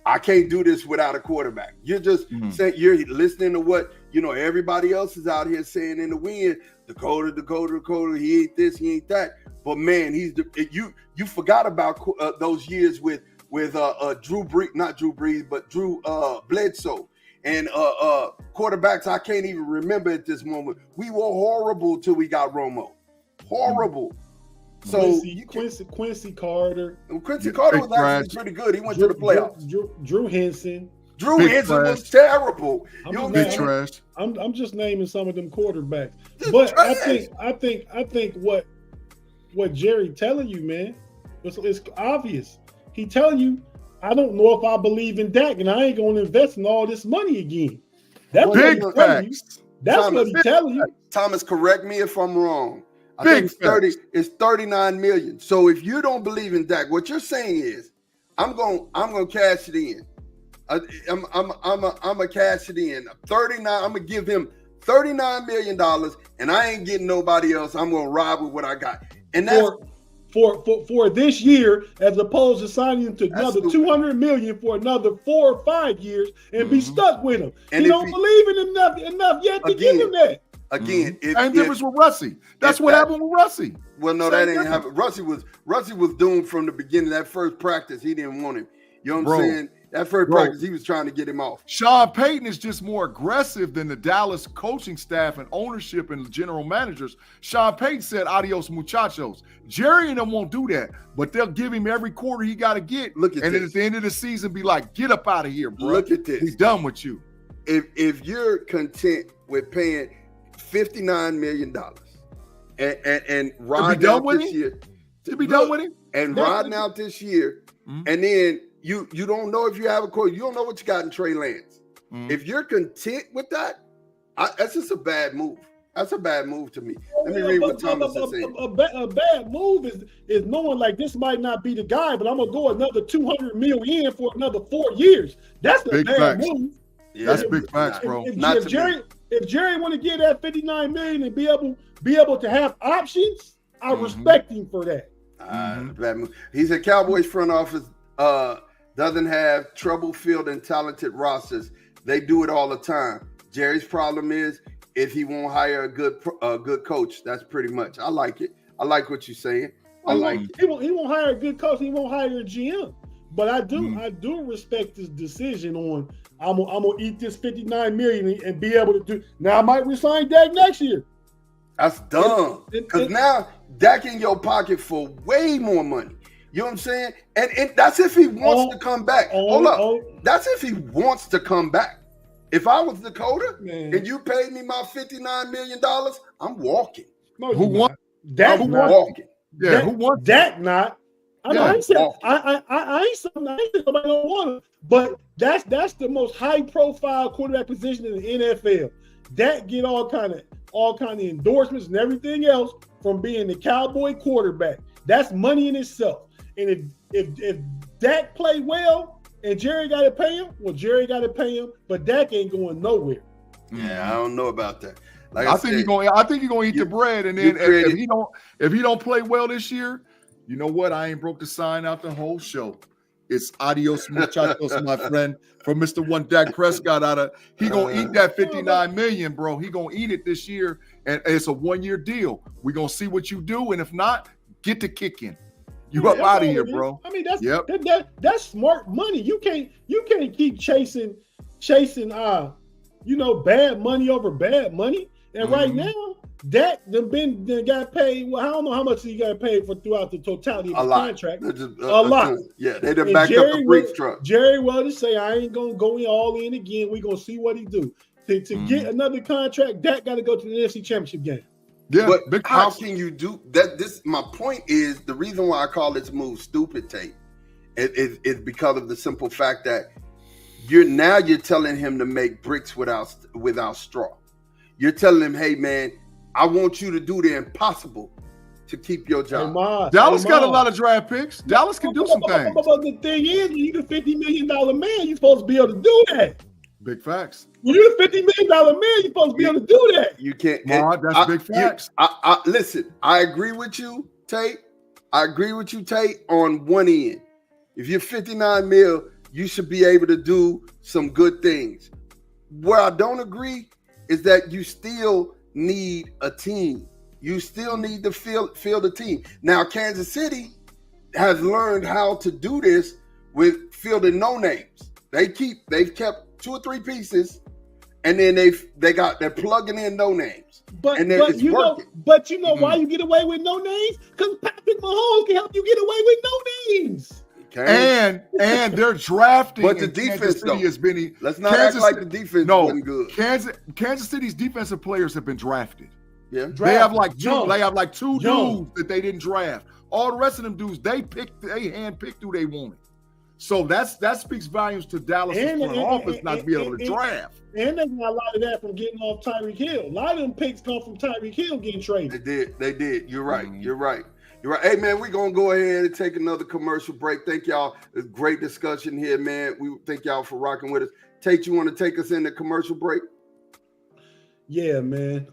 I can't do this without a quarterback. You're just saying, you're listening to what everybody else is out here saying in the wind. Dakota, he ain't this, he ain't that. But man, you forgot about those years with Drew Brees, not Drew Brees, but Drew Bledsoe. And quarterbacks I can't even remember at this moment. We were horrible till we got Romo. Horrible. So Quincy Carter. Quincy Carter was actually pretty good. He went to the playoffs. Drew Henson. Drew Henson was terrible. I'm just naming some of them quarterbacks. But I think what Jerry telling you, man, it's obvious. He telling you, I don't know if I believe in Dak, and I ain't going to invest in all this money again. That's what he's telling you. That's what he's telling you. Thomas, correct me if I'm wrong. I think it's 39 million. So if you don't believe in Dak, what you're saying is, I'm gonna cash it in. I'm gonna cash it in. 39. I'm gonna give him $39 million, and I ain't getting nobody else. I'm gonna ride with what I got. And that's for this year, as opposed to signing him to another $200 million for another 4 or 5 years and be stuck with him. And he don't believe in him enough yet to give him that. Again, same difference with Russie. That's what happened with Russie. Well, no, that didn't happen. Russie was doomed from the beginning. That first practice, he didn't want him. You know what I'm saying? That first practice, he was trying to get him off. Sean Payton is just more aggressive than the Dallas coaching staff and ownership and general managers. Sean Payton said, adios, muchachos. Jerry and them won't do that, but they'll give him every quarter he got to get. Look at this. And at the end of the season, be like, get up out of here, bro. Look at this. He's done with you. If you're content with paying $59 million and riding out this year. To be done with him? And riding out this year, and then you don't know if you have a coach. You don't know what you got in Trey Lance. If you're content with that, that's just a bad move. That's a bad move to me. Let me read what Thomas is saying. A bad move is knowing like this might not be the guy, but I'm gonna go another $200 million for another 4 years. That's a bad move. Yeah, that's big facts, bro. If Jerry want to get that $59 million and be able to have options, I respect him for that. Bad move. He said Cowboys front office doesn't have trouble fielding talented rosters. They do it all the time. Jerry's problem is if he won't hire a good coach. That's pretty much. I like it. I like what you're saying. I like it. He won't hire a good coach. He won't hire a GM. But I do respect his decision on I'm gonna eat this $59 million and be able to do. Now I might resign Dak next year. That's dumb. Because now Dak in your pocket for way more money. You know what I'm saying? And that's if he wants to come back. Hold up. That's if he wants to come back. If I was Dakota and you paid me my $59 million, I'm walking. No, who wants Dak? I'm walking. Yeah, who wants Dak? Not. I ain't saying nobody don't want him, but that's the most high profile quarterback position in the NFL. Dak get all kind of endorsements and everything else from being the Cowboy quarterback. That's money in itself. And if Dak play well and Jerry got to pay him, well, Jerry got to pay him, but Dak ain't going nowhere. Yeah, I don't know about that. Like I think he's gonna eat the bread, and then if he don't play well this year, you know what? I ain't broke the sign out the whole show. It's adios, muchachos, my friend. From Mr. One Dak Prescott he gonna eat that $59 million, bro. He gonna eat it this year, and it's a 1-year deal. We gonna see what you do, and if not, get to kicking. You up out of here, bro. I mean, that's smart money. You can't keep chasing bad money over bad money. And right now, Dak got paid. Well, I don't know how much he got paid for throughout the totality of the contract. A lot. Yeah, they done backed up the Brinks truck. Jerry Wells say, I ain't gonna go all in again. We gonna see what he do. To get another contract, Dak got to go to the NFC Championship game. Yeah, but big how facts. can you do that? My point is, the reason why I call this move stupid, Tate, is because of the simple fact that you're telling him to make bricks without straw. You're telling him, hey man, I want you to do the impossible to keep your job. Dallas got a lot of draft picks. Dallas can do some things. But the thing is, you're the $50 million man. You're supposed to be able to do that. Big facts. When you're the $50 million man, you're supposed to be able to do that. You can't. That's big facts. Listen, I agree with you, Tate. I agree with you, Tate, on one end. If you're 59 mil, you should be able to do some good things. Where I don't agree is that you still need a team. You still need to field a team. Now, Kansas City has learned how to do this with fielding no names. They've kept 2 or 3 pieces, and then they're plugging in no names. But it's you working. know why you get away with no names? Because Patrick Mahomes can help you get away with no names. And they're drafting. But the defense, though, has been. Let's not act like the defense wasn't good. Kansas City's defensive players have been drafted. Yeah, they have like two dudes that they didn't draft. All the rest of them dudes, they handpicked who they wanted. So that speaks volumes to Dallas' front office not be able to draft. And they got a lot of that from getting off Tyreek Hill. A lot of them picks come from Tyreek Hill getting traded. They did. You're right. Mm-hmm. You're right. Hey, man, we're going to go ahead and take another commercial break. Thank y'all. It's a great discussion here, man. We thank y'all for rocking with us. Tate, you want to take us in the commercial break? Yeah, man.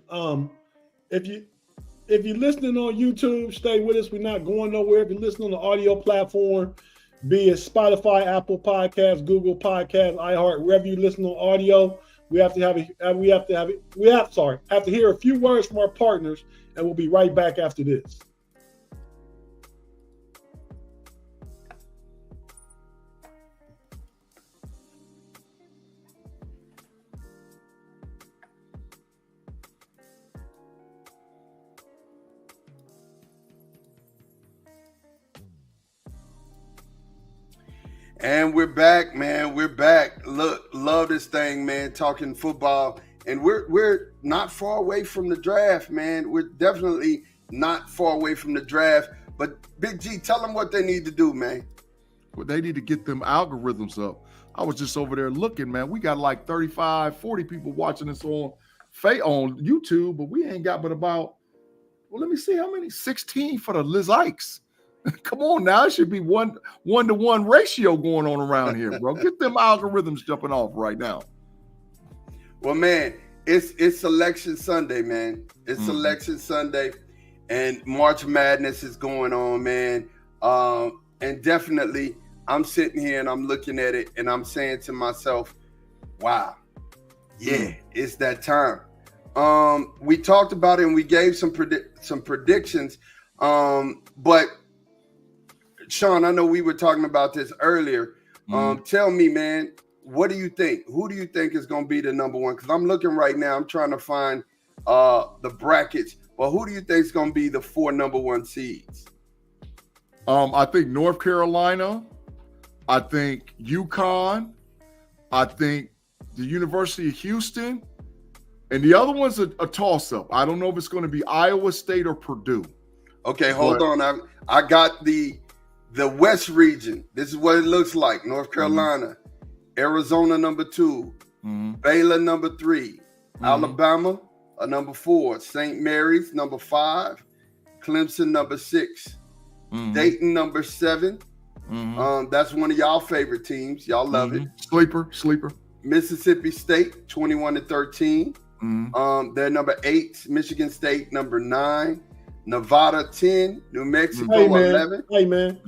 If you're listening on YouTube, stay with us. We're not going nowhere. If you're listening on the audio platform, be it Spotify, Apple Podcasts, Google Podcasts, iHeart, wherever you listen on audio, we have to hear a few words from our partners, and we'll be right back after this. And we're back, man. We're back. Look, love this thing, man. Talking football, and we're not far away from the draft, man. We're definitely not far away from the draft. But Big G, tell them what they need to do, man. Well, they need to get them algorithms up. I was just over there looking, man. We got like 35, 40 people watching us on YouTube, but we ain't got but about, well, let me see how many, 16 for the Liz Ikes. Come on now, it should be one to one ratio going on around here, bro. Get them algorithms jumping off right now. Well, man, it's Selection Sunday, man. It's Selection Sunday, and March Madness is going on, man. And definitely, I'm sitting here and I'm looking at it, and I'm saying to myself, "Wow, yeah, it's that time." We talked about it and we gave some predictions, but Sean, I know we were talking about this earlier. Tell me, man, what do you think? Who do you think is going to be the number one? Because I'm looking right now. I'm trying to find the brackets. Well, who do you think is going to be the 4 number 1 seeds? I think North Carolina. I think UConn. I think the University of Houston. And the other one's a toss-up. I don't know if it's going to be Iowa State or Purdue. Okay, hold on. I got the West region. This is what it looks like. North Carolina, Arizona number 2, Baylor number 3, Alabama number 4, St. Mary's number 5, Clemson number 6, Dayton number 7. That's one of y'all favorite teams. Y'all love it. Sleeper. Mississippi State 21-13. They're number 8. Michigan State number 9. Nevada 10, New Mexico 11. Hey man.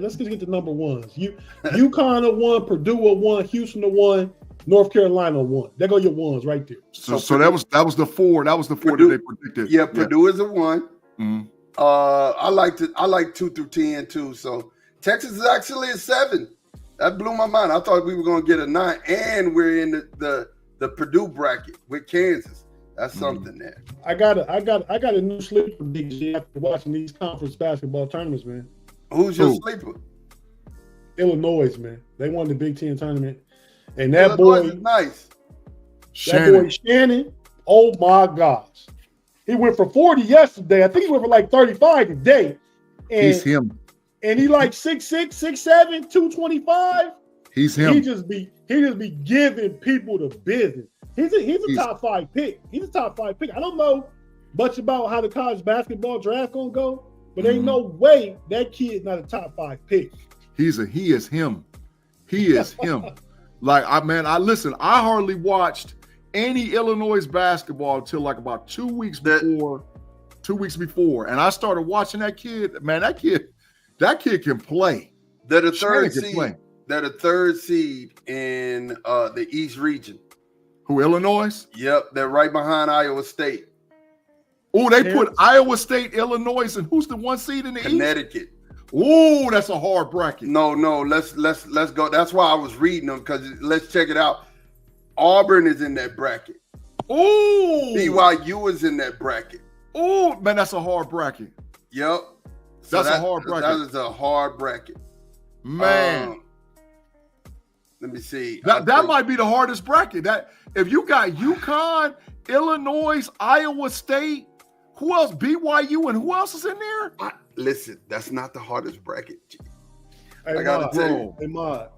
Let's just get the number ones. UConn 1, Purdue 1, Houston 1, North Carolina 1. There go your ones right there. So that was the 4. That was the 4 Purdue, that they predicted. Yeah, Purdue is a 1. I like 2 through 10 too. So Texas is actually a 7. That blew my mind. I thought we were going to get a 9, and we're in the Purdue bracket with Kansas. That's something there. I got a new sleeper after watching these conference basketball tournaments, man. Who's your sleeper? Illinois, man. They won the Big Ten tournament, and that boy is nice. That boy Shannon. Oh my gosh, He went for 40 yesterday. I think he went for like 35 today. And, He's him. And he like 6'6", 6'7", 225. He's him. He just be giving people the business. He's a top 5 pick. He's a top 5 pick. I don't know much about how the college basketball draft gonna go, but ain't no way that kid's not a top 5 pick. He is him. He is him. Like I listen, I hardly watched any Illinois basketball until like about 2 weeks before. 2 weeks before. And I started watching that kid. Man, that kid can play. They're the third seed. They're the third seed in the East region. Who, Illinois? Yep, they're right behind Iowa State. Oh, they put Iowa State, Illinois, and who's the 1 seed in the Connecticut. East? Oh, that's a hard bracket. No, let's go. That's why I was reading them, because let's check it out. Auburn is in that bracket. Oh, BYU is in that bracket. Oh, man, that's a hard bracket. Yep. That's a hard bracket. That is a hard bracket. Man. Let me see. That might be the hardest bracket. That if you got UConn, Illinois, Iowa State, who else? BYU, and who else is in there? Listen, that's not the hardest bracket. Hey, I gotta tell you. Hey, Mod,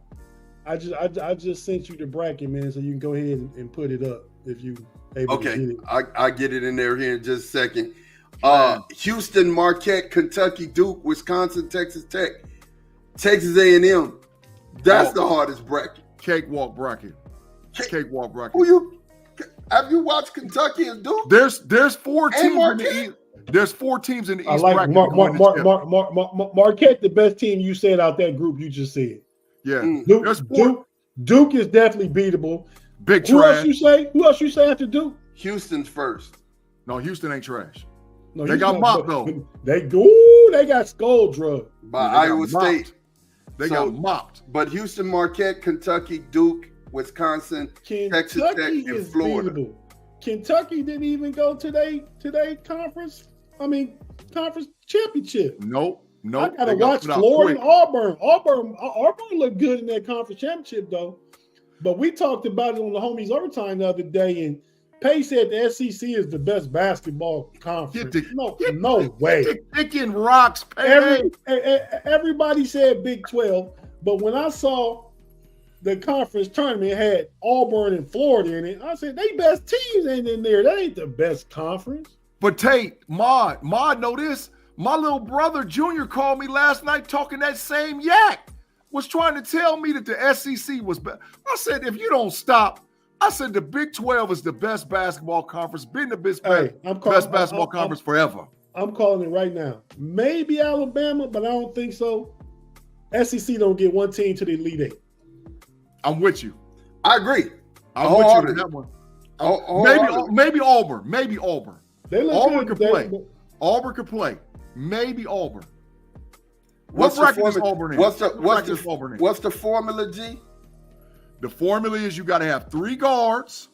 I just sent you the bracket, man, so you can go ahead and put it up if you able to get it. I get it in there here in just a second. Houston, Marquette, Kentucky, Duke, Wisconsin, Texas Tech, Texas A&M. That's the hardest bracket. Cakewalk bracket. Cakewalk bracket. Have you watched Kentucky and Duke? There's 4 teams in the East. There's 4 teams in the East bracket. Marquette, the best team you said out that group you just said. Yeah. Duke is definitely beatable. Big Who trash. Who else you say after Duke? Houston's first. No, Houston ain't trash. No, they got mopped though. They got skull drugged by Iowa State. They got mopped. But Houston, Marquette, Kentucky, Duke, Wisconsin, Texas Tech, and Florida. Beatable. Kentucky didn't even go to their conference. Conference championship. Nope. I gotta watch Florida and Auburn. Auburn looked good in that conference championship though. But we talked about it on the Homies Overtime the other day, and Pay said the SEC is the best basketball conference. No way. Kicking rocks, Pay. Everybody said Big 12, but when I saw the conference tournament, it had Auburn and Florida in it. I said, they best teams ain't in there. That ain't the best conference. But Tate, Mod know this. My little brother Junior called me last night talking that same yak. Was trying to tell me that the SEC was better. I said, if you don't stop, I said the Big 12 is the best basketball conference, been the best basketball conference forever. I'm calling it right now. Maybe Alabama, but I don't think so. SEC don't get one team to the Elite Eight. I'm with you. I agree. I'm with you on that one. Maybe Auburn. Maybe Auburn. Auburn could play. Auburn could play. Maybe Auburn. What bracket is Auburn in? What's the formula, G? The formula is you got to have 3 guards.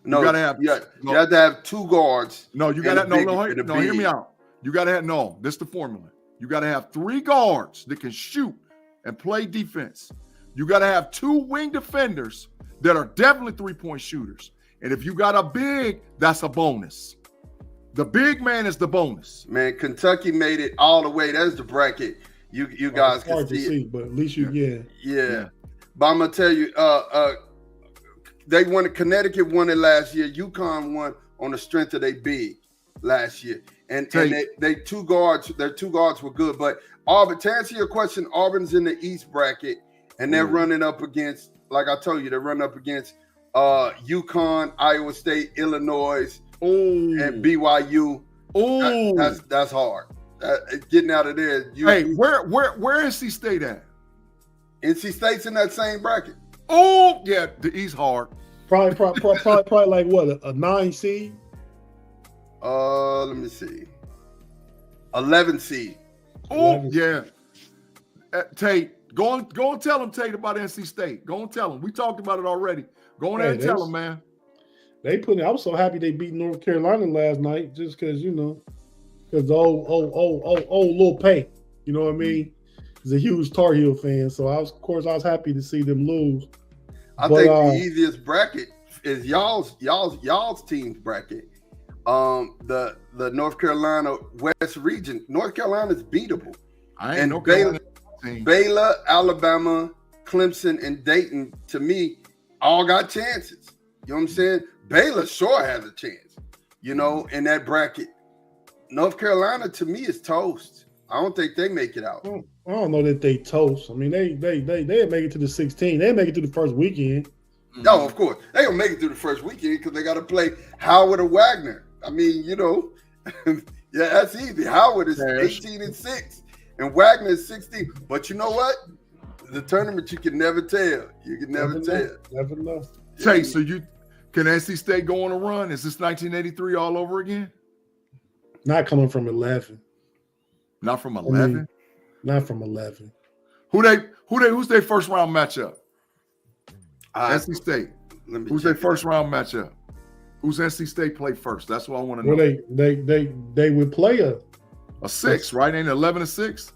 No, you have to have 2 guards. No, you got to hear me out. You got to have this is the formula. You got to have 3 guards that can shoot and play defense. You got to have 2 wing defenders that are definitely 3-point shooters. And if you got a big, that's a bonus. The big man is the bonus. Man, Kentucky made it all the way. That's the bracket. You guys can see but at least you Yeah. But I'm gonna tell you, they won. Connecticut won it last year. UConn won on the strength of their big last year, and they 2 guards. Their 2 guards were good. But Auburn, to answer your question, Auburn's in the East bracket, and they're running up against, like I told you, they're running up against UConn, Iowa State, Illinois, and BYU. That's hard. Getting out of there. Where NC State at? NC State's in that same bracket. Oh yeah, the East hard. Probably like what, a 9 seed? Let me see. 11 seed. Oh yeah. Tate, go and tell him, Tate, about NC State. Go and tell him. We talked about it already. Go on there and tell him, man. I was so happy they beat North Carolina last night, just because because old Lil Pay, you know what I mean? He's a huge Tar Heel fan, so I was happy to see them lose. I think the easiest bracket is y'all's team's bracket. the North Carolina West region. North Carolina's beatable. I ain't no Carolina team. Baylor, Alabama, Clemson, and Dayton, to me, all got chances. You know what I'm saying? Baylor sure has a chance, you know, in that bracket. North Carolina, to me, is toast. I don't think they make it out. I don't know that they toast. I mean, they make it to the 16. They make it to the first weekend. No, of course. They gonna make it through the first weekend because they got to play Howard or Wagner. I mean, you know, yeah, that's easy. Howard is 18-6, and Wagner is 16. But you know what? The tournament, you can never tell. You can never tell. Never know. Tay, so can NC State go on a run? Is this 1983 all over again? Not coming from 11. Not from 11. I mean, not from 11. Who's their first round matchup? NC State. Who's their first round matchup? Who's NC State play first? That's what I want to know. Well, they would play a 6, right? Ain't it 11-6?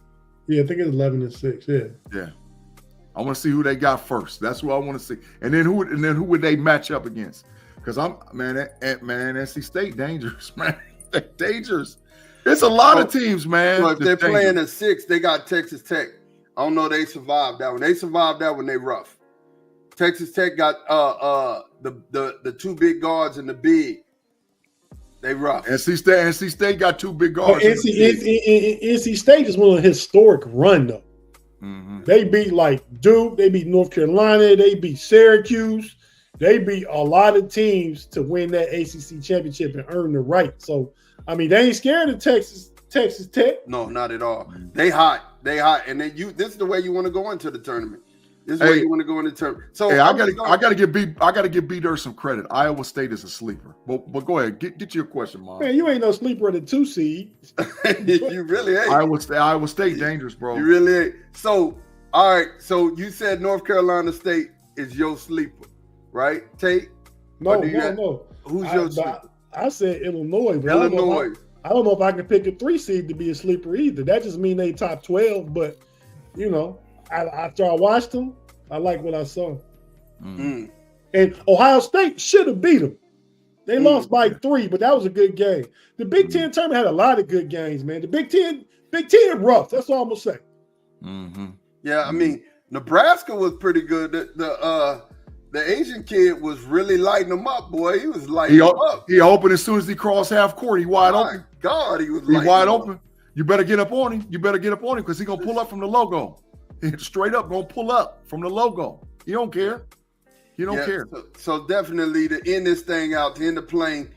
Yeah, I think it's 11-6. Yeah. Yeah. I want to see who they got first. That's what I want to see. And then who would they match up against? Because NC State dangerous, man. They're dangerous. It's a lot of teams, man. So if they're playing a 6, they got Texas Tech. I don't know they survived that one. They survived that one. They rough. Texas Tech got the 2 big guards and the big. They rough. NC State got 2 big guards. NC State just won a historic run though. Mm-hmm. They beat like Duke. They beat North Carolina. They beat Syracuse. They beat a lot of teams to win that ACC championship and earn the right. So I mean, they ain't scared of Texas Tech. No, not at all. They hot. And then this is the way you want to go into the tournament. This is the way you want to go into the tournament. So hey, I gotta give B-Dirt some credit. Iowa State is a sleeper. But go ahead, get your question, Mom. Man, you ain't no sleeper at the 2 seed. You really ain't. Iowa State dangerous, bro. You really ain't. So all right. So you said North Carolina State is your sleeper, right? Tate? No. Who's your sleeper? I said Illinois. But Illinois. I don't know if I can pick a 3 seed to be a sleeper either. That just means they top 12. But you know, after I watched them, I like what I saw. Mm. And Ohio State should have beat them. They lost by 3, but that was a good game. The Big Ten tournament had a lot of good games, man. The Big Ten rough. That's all I'm gonna say. Mm-hmm. Yeah, I mean, Nebraska was pretty good. The Asian kid was really lighting them up, boy. He was lighting them up. He opened as soon as he crossed half court. He wide open. God, he was wide open. You better get up on him. Because he's gonna pull up from the logo. He straight up gonna pull up from the logo. He don't care. He don't care. So definitely to end this thing out, to end the plane,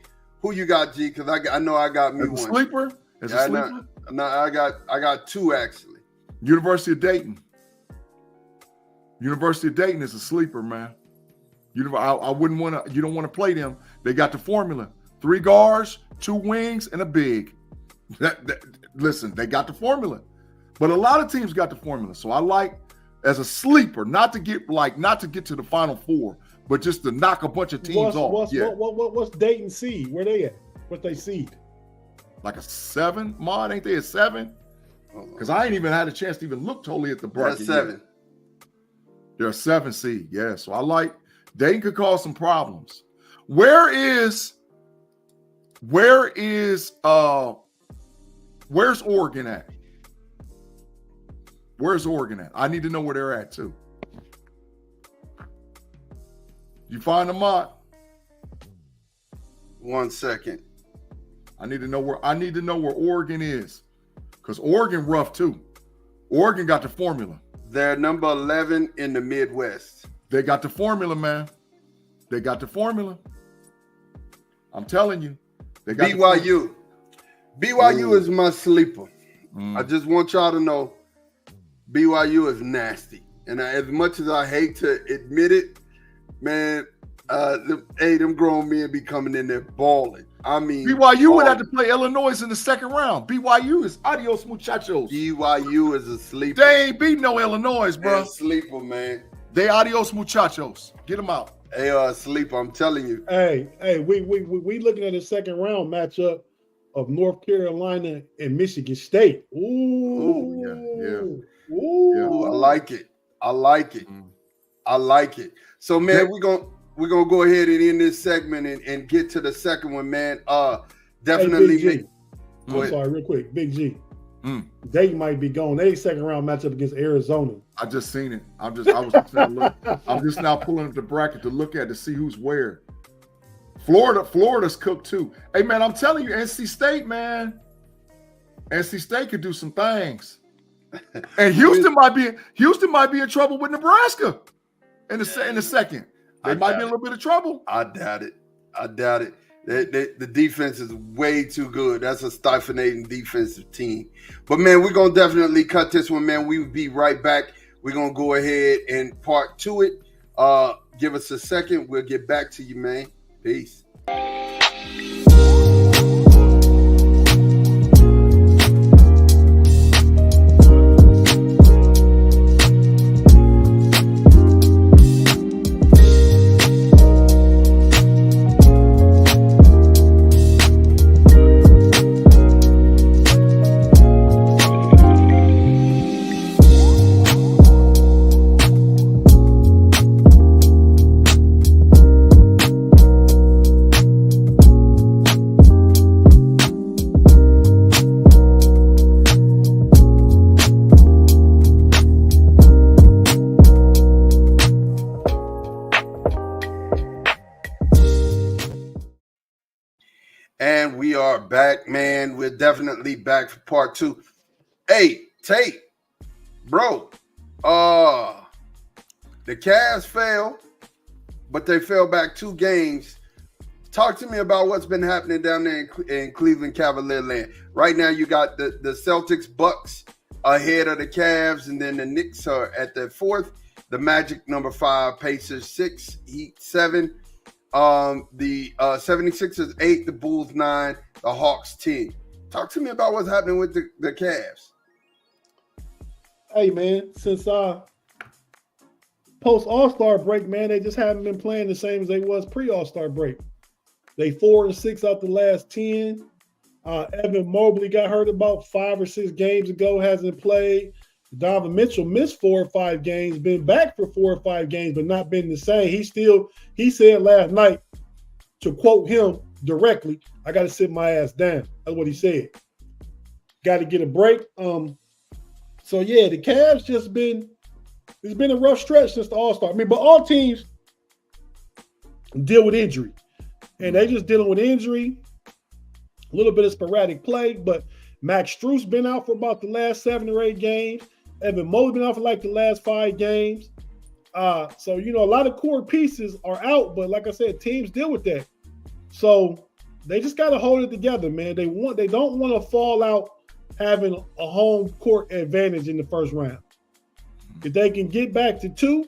who you got, G? Because I know I got me as one. Sleeper? As a sleeper? No, I got 2 actually. University of Dayton. University of Dayton is a sleeper, man. I wouldn't want to. You don't want to play them. They got the formula: 3 guards, 2 wings, and a big. Listen, they got the formula, but a lot of teams got the formula. So I like as a sleeper, not to get to the Final Four, but just to knock a bunch of teams off. What's Dayton seed? Where they at? What they seed? Like a 7, Mod? Ain't they a 7? Because I ain't even had a chance to even look totally at the bracket. They're 7. They're a 7 seed. Yeah. So I like. Dayton could cause some problems. Where's Oregon at? Where's Oregon at? I need to know where they're at too. You find them out? 1 second. I need to know where Oregon is. Because Oregon rough too. Oregon got the formula. They're number 11 in the Midwest. They got the formula, man. They got the formula. I'm telling you. They got BYU. BYU is my sleeper. I just want y'all to know BYU is nasty. And as much as I hate to admit it, man, them grown men be coming in there balling. I mean, BYU would have to play Illinois in the second round. BYU is adios muchachos. BYU is a sleeper. They ain't beat no Illinois, bro. They're a sleeper, man. They adios muchachos. Get them out. They are asleep, I'm telling you. Hey, we looking at a second round matchup of North Carolina and Michigan State. Ooh, yeah. Ooh, I like it. I like it. So, man, we're gonna go ahead and end this segment and get to the second one, man. definitely Big G. me. I'm sorry, real quick. Big G. Mm. They might be gone. They second round matchup against Arizona. I just seen it. I was just I'm just now pulling up the bracket to look at to see who's where. Florida's cooked too. Hey man, I'm telling you, NC State, man. NC State could do some things. And Houston might be in trouble with Nebraska in the second. They might be in a little bit of trouble. I doubt it. The defense is way too good. That's a stifling defensive team. But, man, we're going to definitely cut this one, man. We will be right back. We're going to go ahead and part to it. Give us a second. We'll get back to you, man. Peace. And we are back, man. We're definitely back for part two. Hey, Tate, bro, the Cavs fell, but they fell back 2 games. Talk to me about what's been happening down there in Cleveland Cavalier land. Right now, you got the Celtics, Bucks ahead of the Cavs, and then the Knicks are at the 4th. The Magic, number 5, Pacers 6, Heat 7. The 76ers 8, the Bulls 9, the Hawks 10. Talk to me about what's happening with the Cavs. Hey, man, since post All-Star break, man, they just haven't been playing the same as they was pre-All-Star break. They 4-6 out the last 10. Evan Mobley got hurt about 5 or 6 games ago, hasn't played. Donovan Mitchell missed 4 or 5 games, been back for 4 or 5 games, but not been the same. He said last night, to quote him directly, I got to sit my ass down. That's what he said. Got to get a break. So yeah, the Cavs it's been a rough stretch since the All-Star. I mean, but all teams deal with injury. And they just dealing with injury, a little bit of sporadic play, but Max Strus been out for about the last 7 or 8 games. Evan Mobley been out for like the last 5 games. So, a lot of core pieces are out, but like I said, teams deal with that. So they just got to hold it together, man. They don't want to fall out having a home court advantage in the first round. If they can get back to 2,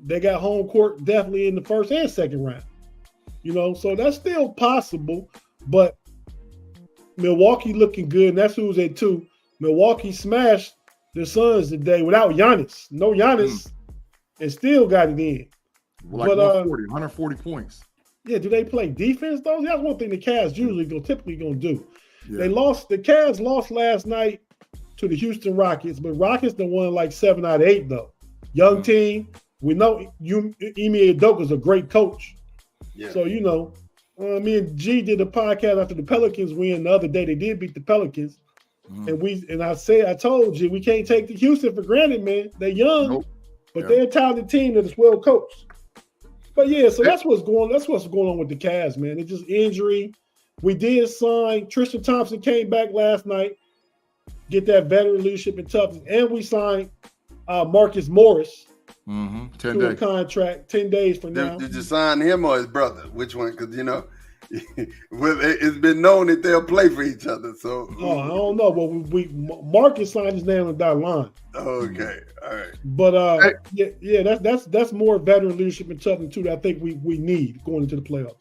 they got home court definitely in the first and second round. So that's still possible, but Milwaukee looking good, and that's who's at 2. Milwaukee smashed the Suns today without Giannis. No Giannis, and still got it in. Like 140 points. Yeah, do they play defense, though? That's one thing the Cavs typically going to do. Yeah. The Cavs lost last night to the Houston Rockets, but Rockets done won like 7 out of 8, though. Young team. We know Ime Udoka's a great coach. Yeah. So, me and G did a podcast after the Pelicans win the other day. They did beat the Pelicans. And I told you, we can't take the Houston for granted, man. They're young, but they're a talented team that is well coached. But yeah, so that's what's going on with the Cavs, man. It's just injury. We did sign Tristan Thompson, came back last night, get that veteran leadership and toughness, and we signed Marcus Morris 10 to days. a contract 10 days from now. Did you sign him or his brother? Which one? Because it's been known that they'll play for each other. So I don't know, but Marcus signed his name on that line. Okay, all right. But that's more veteran leadership and toughness too that I think we need going into the playoffs.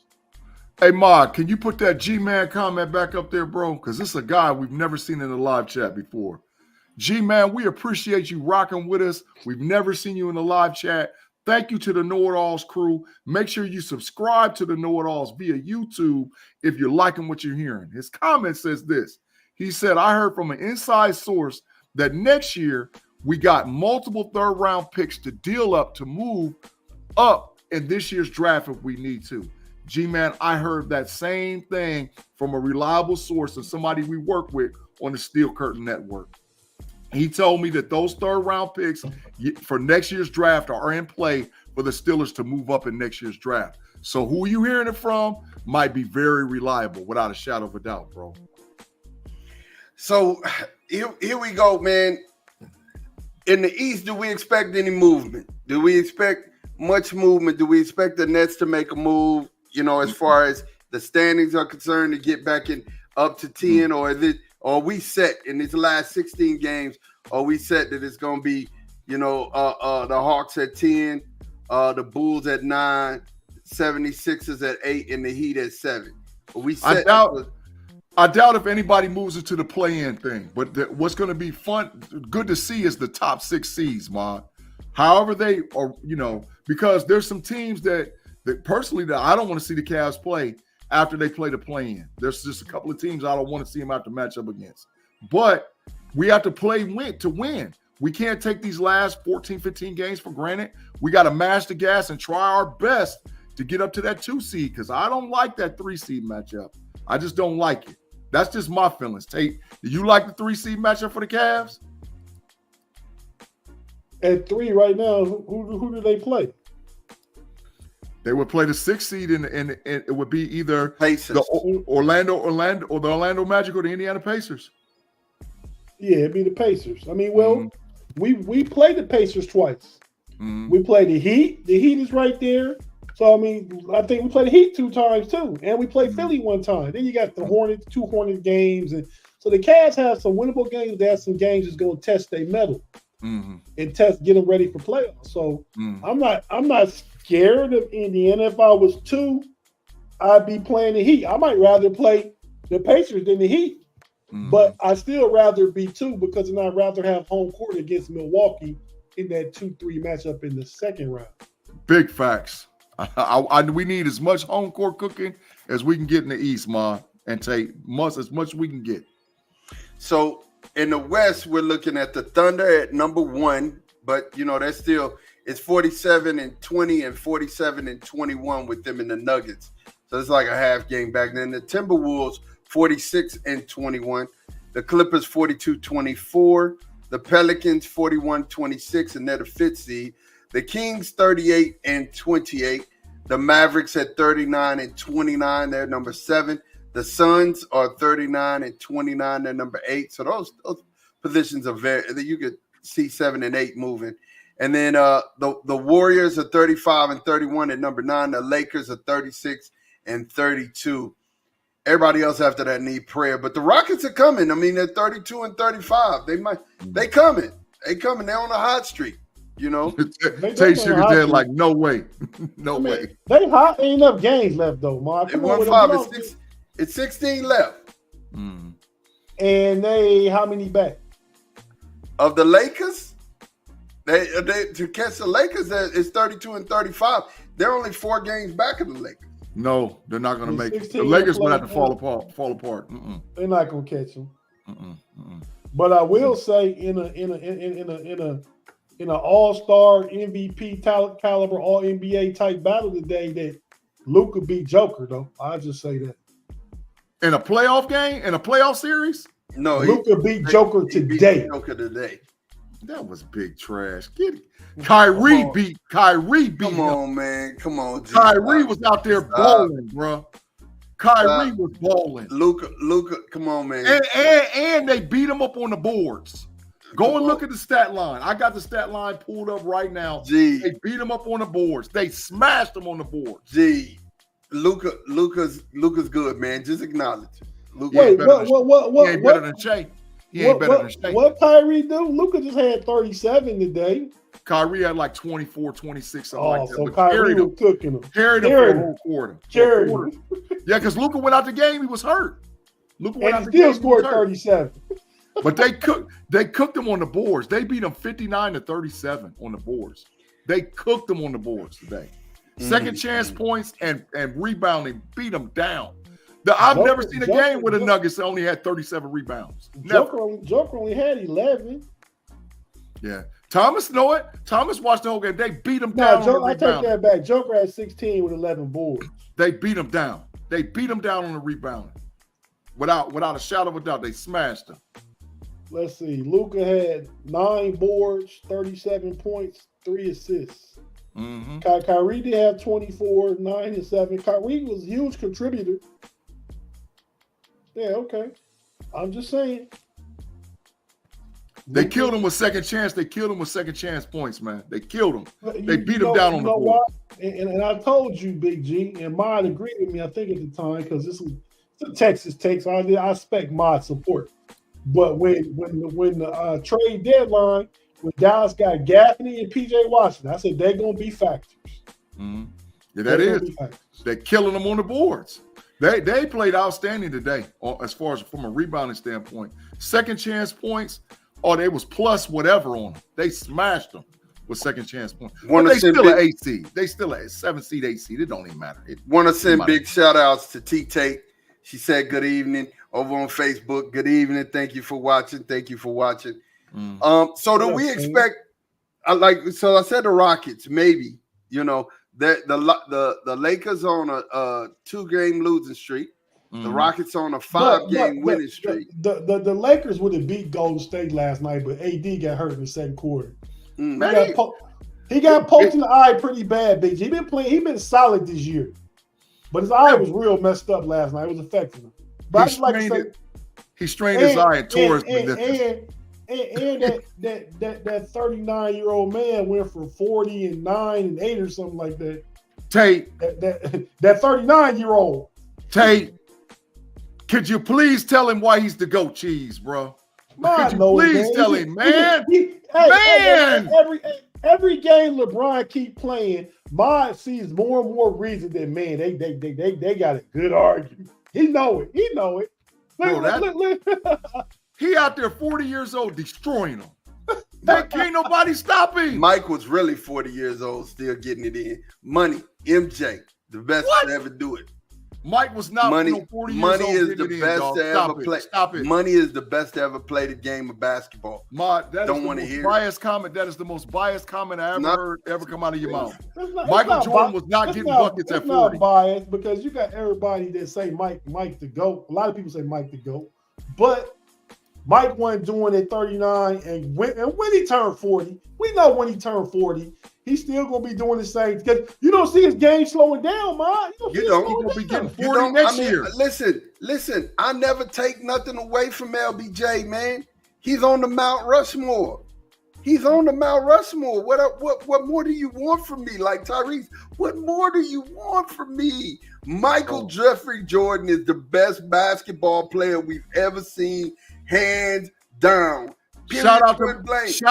Hey, Mark, can you put that G-Man comment back up there, bro? Because this is a guy we've never seen in the live chat before. G-Man, we appreciate you rocking with us. We've never seen you in the live chat. Thank you to the KnoItAllZ crew. Make sure you subscribe to the KnoItAllZ via YouTube if you're liking what you're hearing. His comment says this. He said, I heard from an inside source that next year we got multiple third-round picks to deal up to move up in this year's draft if we need to. G-Man, I heard that same thing from a reliable source and somebody we work with on the Steel Curtain Network. He told me that those third-round picks for next year's draft are in play for the Steelers to move up in next year's draft. So who you hearing it from might be very reliable, without a shadow of a doubt, bro. So here we go, man. In the East, do we expect any movement? Do we expect much movement? Do we expect the Nets to make a move, as far as the standings are concerned, to get back in up to 10, or is it, or we set in these last 16 games, or we set that it's going to be, the Hawks at 10, the Bulls at 9, 76ers at 8, and the Heat at 7? We set I doubt if anybody moves into the play-in thing, but what's going to be good to see is the top 6 seeds, man. However they are, because there's some teams that personally that I don't want to see the Cavs play after they play the play-in. There's just a couple of teams I don't want to see them have to match up against. But we have to play to win. We can't take these last 14, 15 games for granted. We got to mash the gas and try our best to get up to that 2 seed, because I don't like that 3 seed matchup. I just don't like it. That's just my feelings. Tate, do you like the 3 seed matchup for the Cavs? At 3 right now, who do they play? They would play the 6th seed, and it would be either Pacers. the Orlando Magic or the Indiana Pacers. Yeah, it'd be the Pacers. I mean, we played the Pacers twice. Mm-hmm. We played the Heat. The Heat is right there. So, I mean, I think we played the Heat 2 times, too. And we played Philly 1 time. Then you got the Hornets, 2 Hornets games. And so the Cavs have some winnable games. They have some games that's going to test their mettle and get them ready for playoffs. So I'm not scared of Indiana. If I was 2, I'd be playing the Heat. I might rather play the Pacers than the Heat. But I still rather be 2, because then I'd rather have home court against Milwaukee in that 2-3 matchup in the second round. Big facts. We need as much home court cooking as we can get in the East, man, and take as much as we can get. So in the West, we're looking at the Thunder at number 1, but that's still, it's 47-20 and 47-21 with them in the Nuggets. So it's like a half game back. Then the Timberwolves 46-21, the Clippers 42-24, the Pelicans 41-26, and they're the 5th seed. The Kings 38-28. The Mavericks at 39-29. They're number 7. The Suns are 39-29. They're number 8. So those positions are you could see 7 and 8 moving. And then the Warriors are 35-31 at number 9. The Lakers are 36-32. Everybody else after that need prayer. But the Rockets are coming. I mean, they're 32-35. They coming. They're on a hot streak. Tate Sugar Dead like, no way. No way. They hot. Ain't enough games left, though, Mark. They won 5. It's 16 left. And they, how many back? Of the Lakers, they to catch the Lakers, it's 32-35. They're only 4 games back of the Lakers. No, they're not going to make it. The Lakers will have to fall apart. They're not going to catch them. But I will say, in an all-star MVP caliber, all NBA type battle today, that Luka beat Joker, though. I'll just say that. In a playoff game? In a playoff series? No, Luka beat Joker today. That was big trash. Get it. Kyrie beat Come him. on, man. Come on, G. Kyrie was out there balling, bro. Kyrie was balling. Luka, come on, man. And they beat him up on the boards. Go and look at the stat line. I got the stat line pulled up right now. Gee. They beat him up on the boards. They smashed him on the boards. Gee, Luka's good, man. Just acknowledge it. He ain't better than Shea. He ain't better than Shea. What Kyrie do? Luka just had 37 today. Kyrie had like 24, 26, something like that. So Kyrie was cooking him. Carried him for a whole quarter. Yeah, because Luka went out the game. He was hurt. Luka went out the game. He still scored 37. But they cooked them on the boards. They beat them 59-37 on the boards. They cooked them on the boards today. Second chance points and rebounding beat them down. I've never seen a game where the Nuggets only had 37 rebounds. Joker only had 11. Yeah. Thomas know it. Thomas watched the whole game. They beat him No, down. I take that back. Joker had 16 with 11 boards. They beat him down. They beat him down on the rebound. Without a shadow of a doubt, they smashed him. Let's see. Luka had 9 boards, 37 points, 3 assists. Mm-hmm. Kyrie did have 24, 9 and 7. Kyrie was a huge contributor. Yeah, okay. I'm just saying. They killed him with second chance. They killed him with second chance points, man. They killed him. They beat him down on the board. And I told you, Big G, and Mod agreed with me, I think, at the time, because it's a Texas take, so I expect Mod support. But when the trade deadline, when Dallas got Gaffney and PJ Washington, I said they're going to be factors. Mm-hmm. Yeah, that is. They're killing them on the boards. They played outstanding today, as far as from a rebounding standpoint. Second chance points, they was plus whatever on them. They smashed them with second chance points. But they still an 8 seed. They still a 7 seed, 8 seed. It don't even matter. Want to send big shout outs to T-Tate. She said good evening over on Facebook. Good evening. Thank you for watching. Thank you for watching. So do we expect? I said the Rockets maybe. The Lakers on a 2-game losing streak. The Rockets on a 5-game winning streak. The Lakers would have beat Golden State last night, but AD got hurt in the second quarter. He got poked in the eye pretty bad, Big G. He been playing. He been solid this year, but his eye was real messed up last night. It was affecting him. But he strained his eye and tore his meniscus. And that 39-year-old man went for 40 and 9 and 8 or something like that. Tate, that 39-year-old. Tate, could you please tell him why he's the GOAT cheese, bro? Could you please tell him, man? Every game LeBron keep playing, Mod sees more and more reason that they got a good argument. He know it. He out there 40 years old destroying them. Can't nobody stop him. Mike was really 40 years old, still getting it in. Money, MJ, the best to ever do it. Mike was not 40 years old. Money is the best to ever play. Stop it. Money is the best to ever play the game of basketball. Don't want to hear biased comment. That is the most biased comment I heard ever come out of your mouth. Michael Jordan was not getting buckets at 40. It's not biased because you got everybody that say Mike the GOAT. A lot of people say Mike the GOAT, but Mike wasn't doing it 39, and when he turned 40, we know when he turned 40, he's still gonna be doing the same because you don't see his game slowing down, man. He's gonna be getting 40 next year. Listen, I never take nothing away from LBJ, man. He's on the Mount Rushmore. What more do you want from me? Like Tyrese, what more do you want from me? Michael Jeffrey Jordan is the best basketball player we've ever seen. Hands down. Shout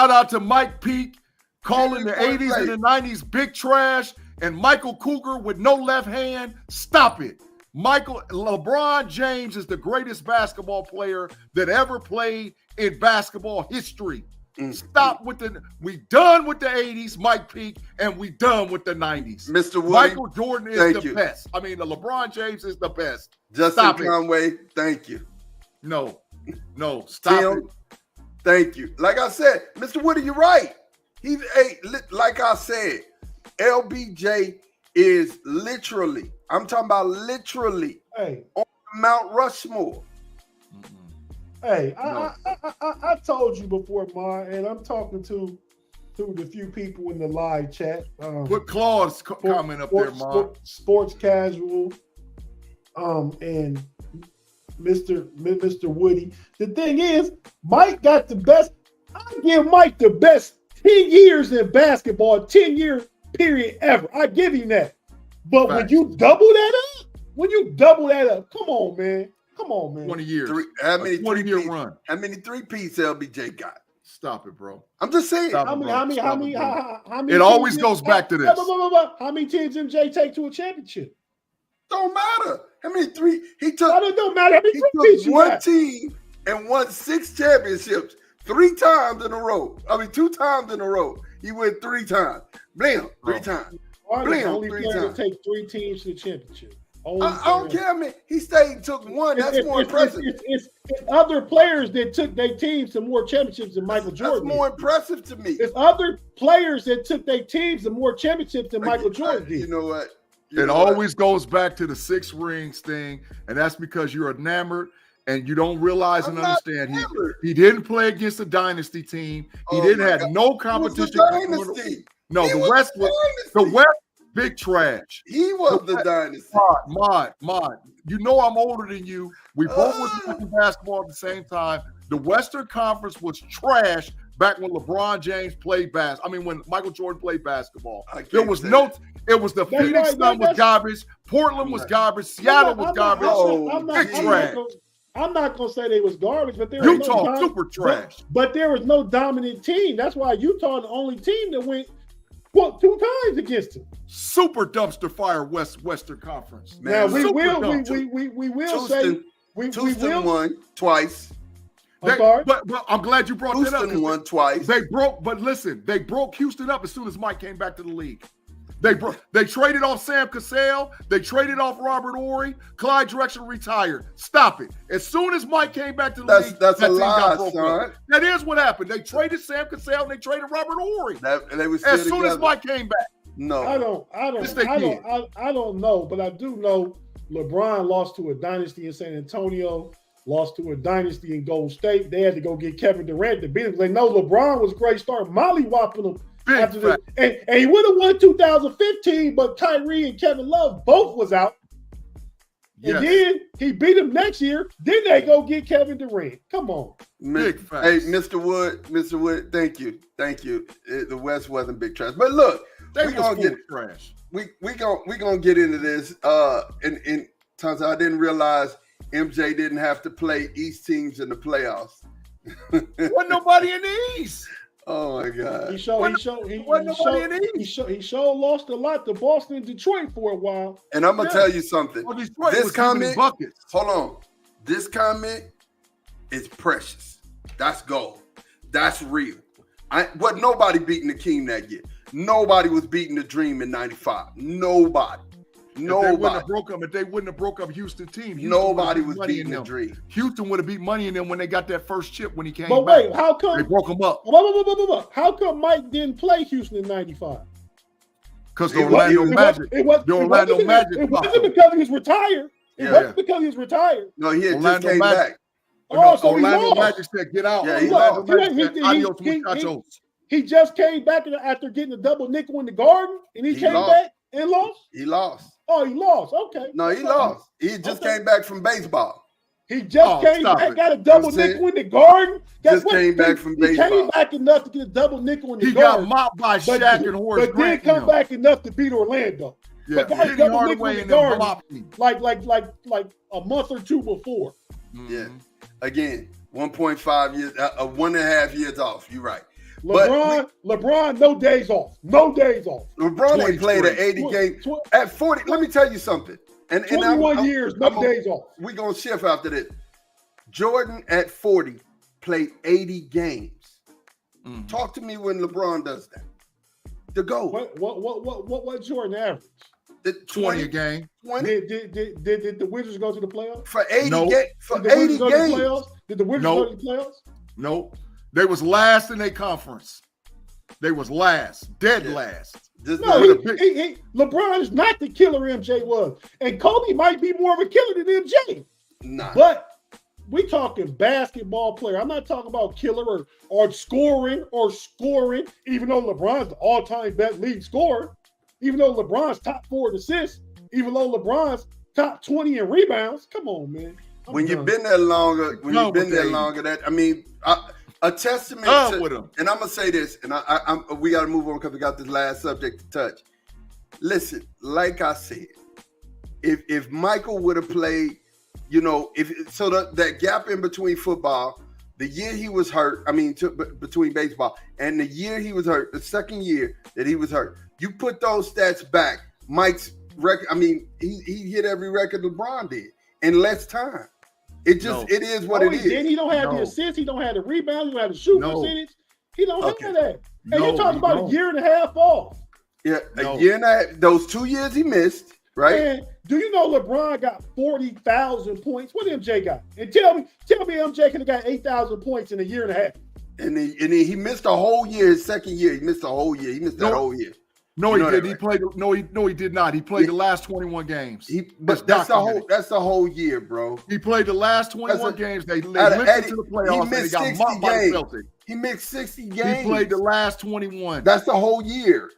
out to Mike Peake calling the 80s and the 90s big trash and Michael Cougar with no left hand. Stop it. LeBron James is the greatest basketball player that ever played in basketball history. Stop with we done with the 80s, Mike Peake, and we done with the 90s. Mr. Woody, Michael Jordan is the best. I mean, the LeBron James is the best. Justin Conway, thank you. No, stop Tim, it. Thank you. Like I said, Mr. Woody, you're right. Like I said, LBJ is literally, I'm talking about literally on Mount Rushmore. Hey, I told you before, Ma, and I'm talking to the few people in the live chat. Put Claude's comment up there, Ma. Sports Casual, and Mr. Woody. The thing is, Mike got the best. I give Mike the best 10 years in basketball, 10-year period ever. I give him that. But when you double that up, come on, man. 20 years. How many 20-year run? How many 3-peats LBJ got? Stop it, bro. I'm just saying. How many? It always goes back to this. How many teams MJ take to a championship? Don't matter. How many three he took? It don't matter. How many he took one team and won 6 championships 3 times in a row. 2 times in a row. He went 3 times. Blam, 3 times. Blam, 3 times. Take 3 teams to the championship. I don't care, man. He stayed and took 1. That's more impressive. It's other players that took their teams to more championships than Michael Jordan. That's more impressive to me. It's other players that took their teams to more championships than Michael Jordan did. You know what? It always goes back to the 6 rings thing, and that's because you're enamored and you don't realize and understand. He didn't play against a dynasty team. He didn't have no competition. No, the West was big trash. He was the dynasty. Mod. You know I'm older than you. We both went to basketball at the same time. The Western Conference was trash back when LeBron James played when Michael Jordan played basketball. There was no. It was the Phoenix Sun was garbage. Portland was garbage. Seattle was garbage. Big trash. I'm not gonna say they was garbage, but Utah super trash. But there was no dominant team. That's why Utah the only team that went 2 times against him. Super dumpster fire Western Conference. Man, we will Houston won twice. But I'm glad you brought that up. Houston won twice. They broke Houston up as soon as Mike came back to the league. They traded off Sam Cassell. They traded off Robert Ory. Clyde Drexler retired. Stop it. As soon as Mike came back to the league, that's a lie, son. That is what happened. They traded Sam Cassell and they traded Robert Ory. As soon as Mike came back. No. I don't know, but I do know LeBron lost to a dynasty in San Antonio, lost to a dynasty in Golden State. They had to go get Kevin Durant to beat him. They know LeBron was great, start mollywhopping him. And he would have won 2015, but Kyrie and Kevin Love both was out. And then he beat him next year. Then they go get Kevin Durant. Come on. Big facts. Hey, Mr. Wood, thank you. The West wasn't big trash. But look, we're gonna get trash. We gonna get into this. In terms of, I didn't realize MJ didn't have to play East teams in the playoffs. Wasn't nobody in the East. Oh my God! He lost a lot to Boston and Detroit for a while. And I'm gonna tell you something. Well, this comment, hold on. This comment is precious. That's gold. That's real. Nobody beating the King that year. Nobody was beating the Dream in '95. Nobody. If they wouldn't have broke up Houston team, nobody was beating the Dream. Houston would have beat money in them when they got that first chip when he came back. But wait, how come they broke them up? How come Mike didn't play Houston in '95? Because the Orlando Magic. It wasn't because he was retired. It wasn't because he was retired. No, he had just came back. So Orlando Magic said, "Get out." Yeah, he lost. Adios, muchachos. He just came back after getting a double nickel in the Garden, and he came back and lost. He lost. Oh, he lost. Okay. No, he lost. He just came back from baseball. He just came back, got a double nickel in the Garden. Came back from baseball. He came back enough to get a double nickel in the Garden. He got mopped by Shaq and Horace Grant. But didn't come back enough to beat Orlando. Yeah, but got a double nickel in the Garden like a month or two before. Yeah. Again, 1.5 years, 1.5 years off. You're right. LeBron, no days off. No days off. LeBron ain't played an 80 game at 40. Let me tell you something. And 21 years, no days off. We're going to shift after this. Jordan at 40 played 80 games. Talk to me when LeBron does that. The GOAT. What Jordan average? 20 a game. 20. Did the Wizards go to the playoffs? For 80 games. For 80 games. Did the Wizards go to the playoffs? Nope. They was last in their conference. They was last. Dead last. LeBron is not the killer MJ was. And Kobe might be more of a killer than MJ. Nah. But we talking basketball player. I'm not talking about killer or scoring, even though LeBron's the all-time best league scorer, even though LeBron's top 4 in assists, even though LeBron's top 20 in rebounds. Come on, man. You've been there longer, a testament to, and I'm gonna say this, and we got to move on because we got this last subject to touch. Listen, like I said, if Michael would have played, that gap in between football, the year he was hurt, between baseball and the year he was hurt, the second year that he was hurt, you put those stats back, Mike's record. He hit every record LeBron did in less time. It is what it is. He don't have the assists. He don't have the rebounds. He don't have the shooting percentage. He don't have that. And you're talking about a year and a half off. Yeah, a year and a half. Those 2 years he missed. right? Man, do you know LeBron got 40,000 points? What MJ got? And tell me MJ could have got 8,000 points in a year and a half. And he missed a whole year. His second year, he missed a whole year. He missed that whole year. No, You he know did. that, He right? played. No, he did not. He played the last 21 games. But that's the whole year, bro. He played the last 21 games. They limped into the He playoffs and they missed got 60 mopped by the games. Celtics. He missed 60 games. He played the last 21. That's the whole year.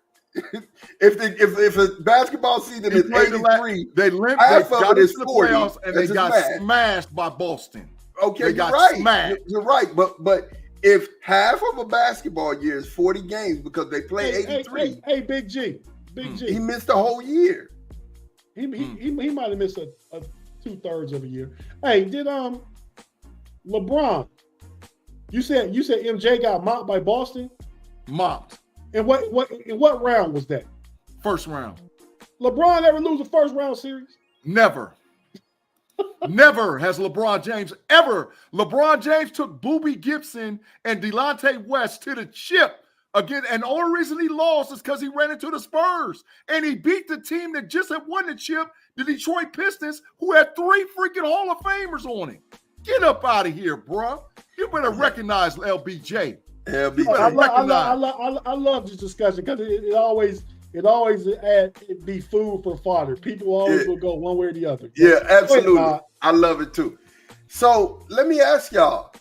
if a basketball season is 83, they limped. half They of got it is into the 40. playoffs and they That's got just math. smashed by Boston. Okay, They you're got right. smashed. You're right. But if half of a basketball year is 40 games because they play 83, Hey, Big G. he missed the whole year. He might have missed a 2/3 of a year. Hey, did LeBron? You said MJ got mopped by Boston. Mopped. And what round was that? First round. LeBron ever lose a first round series? Never. Never has LeBron James ever. LeBron James took Boobie Gibson and Delonte West to the chip again. And the only reason he lost is because he ran into the Spurs. And he beat the team that just had won the chip, the Detroit Pistons, who had 3 freaking Hall of Famers on him. Get up out of here, bruh. You better recognize LBJ. I love this discussion because it always be food for fodder. People always will go one way or the other. Yeah, absolutely. I love it too. So let me ask y'all,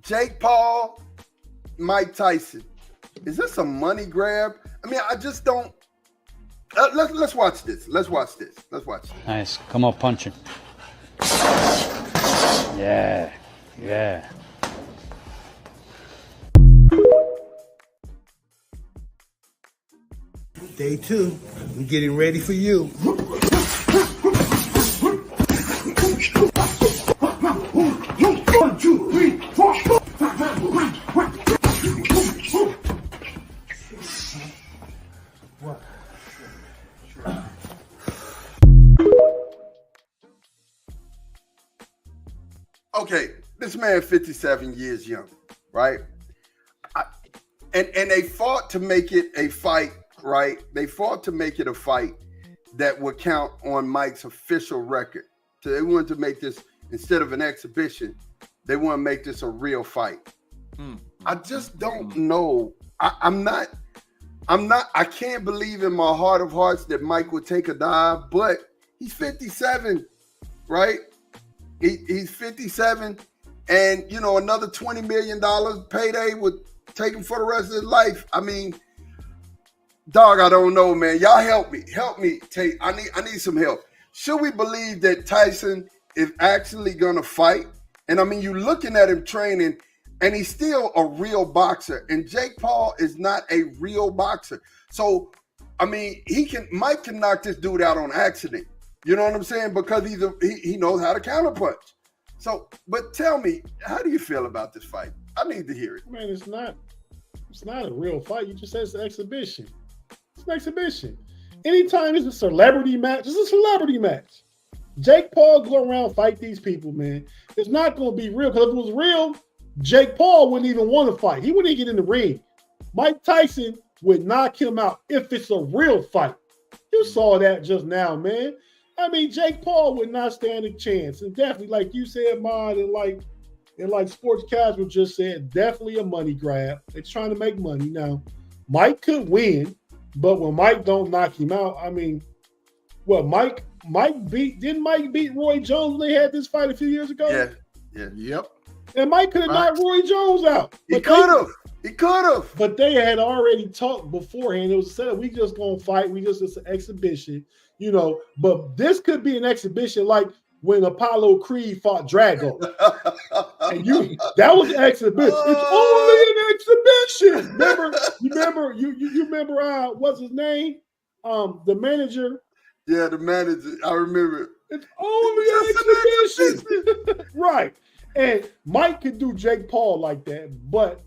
Jake Paul, Mike Tyson, is this a money grab? I mean, I just don't. Let's watch this. Let's watch this. Nice. Come on, punch him. Yeah. Day 2, I'm getting ready for you. One, two, three, four. Okay, this man 57 years young, right? And they fought to make it a fight, right? They fought to make it a fight that would count on Mike's official record. So they wanted to make this, instead of an exhibition, they want to make this a real fight. I just don't know. I can't believe in my heart of hearts that Mike would take a dive, but he's 57, right? He's 57, and another $20 million payday would take him for the rest of his life. I mean, dog, I don't know, man. Y'all help me. I need some help. Should we believe that Tyson is actually gonna fight? And I mean, you're looking at him training, and he's still a real boxer. And Jake Paul is not a real boxer. So, I mean, Mike can knock this dude out on accident. You know what I'm saying? Because he knows how to counterpunch. So, but tell me, how do you feel about this fight? I need to hear it. Man, it's not a real fight. You just said it's an exhibition. It's an exhibition. Anytime it's a celebrity match, it's a celebrity match. Jake Paul go around fight these people, man. It's not going to be real, because if it was real, Jake Paul wouldn't even want to fight. He wouldn't even get in the ring. Mike Tyson would knock him out if it's a real fight. You saw that just now, man. I mean, Jake Paul would not stand a chance. And definitely, like you said, Mod, and like Sports Casual just said, definitely a money grab. They're trying to make money. Now, Mike could win, but when Mike don't knock him out, I mean, didn't Mike beat Roy Jones when they had this fight a few years ago? Yeah. Yep. And Mike could have knocked Roy Jones out. He could have. But they had already talked beforehand. It was said, we just gonna fight. It's an exhibition, But this could be an exhibition, like when Apollo Creed fought Drago. And that was an exhibition. It's only an exhibition. You remember what's his name? The manager. Yeah, the manager. I remember. It's only an exhibition. Right. And Mike could do Jake Paul like that, but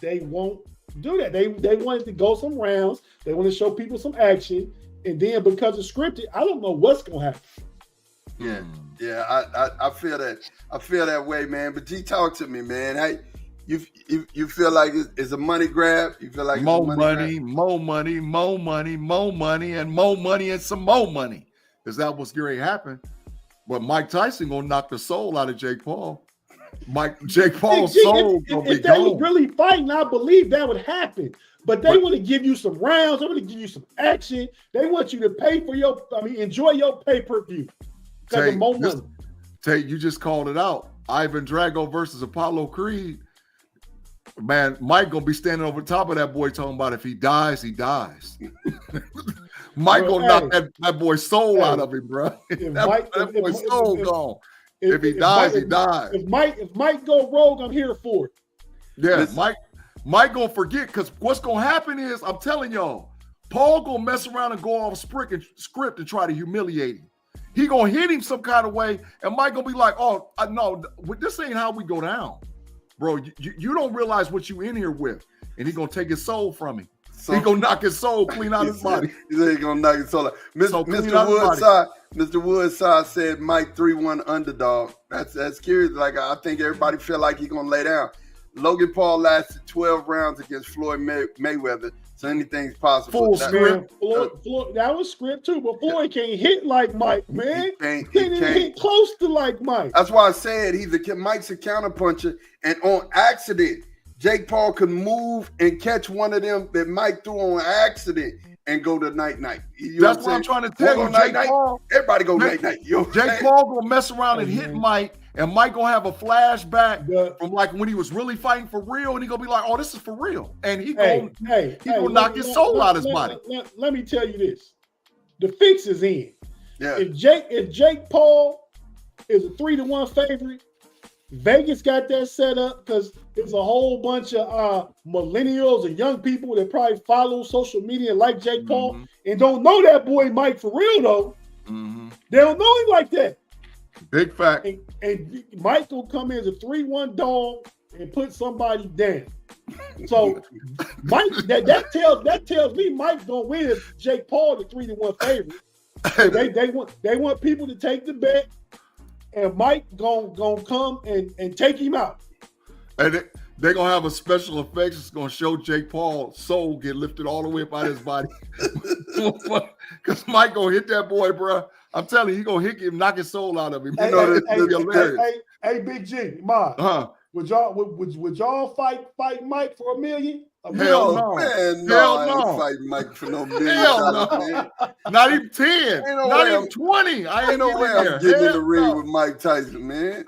they won't do that. They wanted to go some rounds. They want to show people some action. And then because it's scripted, I don't know what's going to happen. Yeah. I feel that. I feel that way, man. But G, talk to me, man. You feel like it's a money grab? You feel like it's more a money, grab? more money, more money, more money, and more money and some more money. Is that what's going to happen? But Mike Tyson gonna knock the soul out of Jake Paul. Jake Paul's soul gonna be if they gone. was really fighting, I believe that would happen. But they want to give you some rounds. They want to give you some action. They want you to pay for enjoy your pay-per-view. Because of more money. Tate, you just called it out. Ivan Drago versus Apollo Creed. Man, Mike gonna be standing over the top of that boy talking about if he dies, he dies. Mike gonna knock that boy's soul out of him, bro. That boy's soul gone. If he dies, he dies. If Mike go rogue, I'm here for it. Yeah, Mike gonna forget, because what's gonna happen is, I'm telling y'all, Paul gonna mess around and go off script and try to humiliate him. He gonna hit him some kind of way, and Mike gonna be like, "Oh, no, this ain't how we go down, bro. You don't realize what you in here with," and he gonna take his soul from him. He gonna knock his soul clean out his body. He said he gonna knock his soul out. Mr. Woodside said Mike 3-1 underdog. That's curious. Like, I think everybody feel like he gonna lay down. Logan Paul lasted 12 rounds against Floyd Mayweather, so anything's possible. Full script. Floyd, that was script too, but Floyd can't hit like Mike, man. He can't hit close to like Mike. That's why I said Mike's a counterpuncher, and on accident, Jake Paul could move and catch one of them that Mike threw on accident and go to night-night. That's what I'm trying to tell you. Everybody go night-night. Jake Paul gonna mess around and hit Mike, and Mike gonna have a flashback from like when he was really fighting for real, and he gonna be like, "Oh, this is for real," and he gonna knock his soul out his body. Let me tell you this: the fix is in. Yeah. If Jake Paul is a 3-1 favorite, Vegas got that set up because there's a whole bunch of millennials and young people that probably follow social media like Jake Paul and don't know that boy Mike for real though. They don't know him like that. Big fact. And Mike will come in as a 3-1 dog and put somebody down. So Mike, that tells me Mike's gonna win if Jake Paul the 3-1 favorite. They want people to take the bet. And Mike gonna come and take him out. And they're gonna have a special effects. It's gonna show Jake Paul's soul get lifted all the way up out of his body. Because Mike gonna hit that boy, bro. I'm telling you, he gonna hit him, knock his soul out of him. Hey, Big G, would y'all fight Mike for $1 million? Hell no. Man, Hell I no. ain't fighting Mike for no $1 million. Hell no. Not even 10. Not even 20. I ain't no getting way in there. I'm getting in the ring with Mike Tyson, man.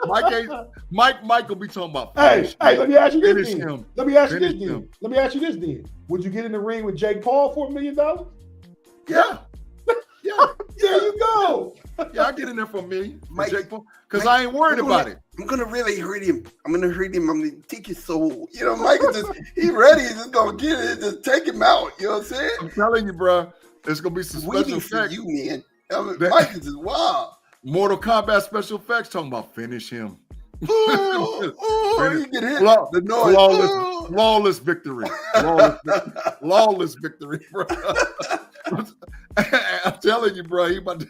Mike will be talking about hey, let me ask you this finish then. him. Let me ask you this then. Would you get in the ring with Jake Paul for $1 million? Yeah. Yeah. There you go. Yeah, I get in there for $1 million. Mike, Jake Paul, because I ain't worried about it. I'm gonna really hurt him. I'm gonna take his soul. You know, Mike is he's ready. He's just gonna get it, just take him out. You know what I'm saying? I'm telling you, bro. It's gonna be some special Waiting for effects. you, man. Mike is just wild. Mortal Kombat special effects talking about finish him. You get hit. The noise. Flawless victory. Flawless victory, bro. I'm telling you, bro. He about to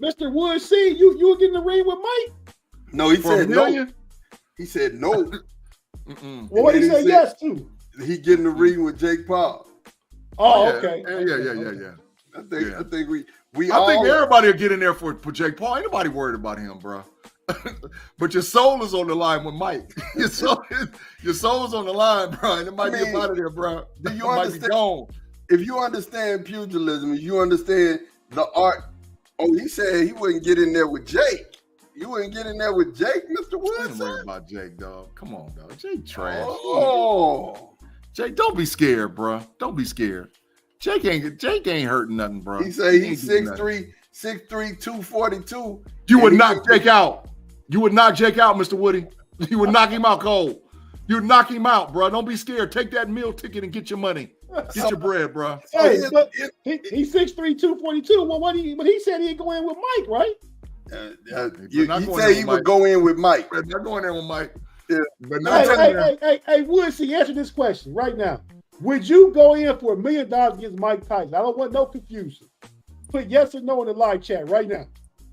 Mr. Wood, see you were getting in the ring with Mike? No, he said no. He said no. Well, what did he say yes to? He get in the ring with Jake Paul. Oh, yeah. okay. Yeah. I think everybody will get in there for Jake Paul. Ain't nobody worried about him, bro. But your soul is on the line with Mike. Your soul's on the line, bro. And it might be out of there, bro. Do you might be gone. If you understand pugilism, if you understand the art. Oh, he said he wouldn't get in there with Jake. You wouldn't get in there with Jake, Mr. Woods? Don't worry about Jake, dog. Come on, dog. Jake trash. Oh. Jake, don't be scared, bro. Don't be scared. Jake ain't hurting nothing, bro. He said he's 6'3", 242. You would knock Jake out. You would knock Jake out, Mr. Woody. You would knock him out cold. You would knock him out, bro. Don't be scared. Take that meal ticket and get your money. Get your bread, bro. Hey, but he's 6'3", 242. Well, but he said he'd go in with Mike, right? He said he would go in with Mike. But not going there with Mike. Yeah. But hey, Woodsy, answer this question right now. Would you go in for $1 million against Mike Tyson? I don't want no confusion. Put yes or no in the live chat right now.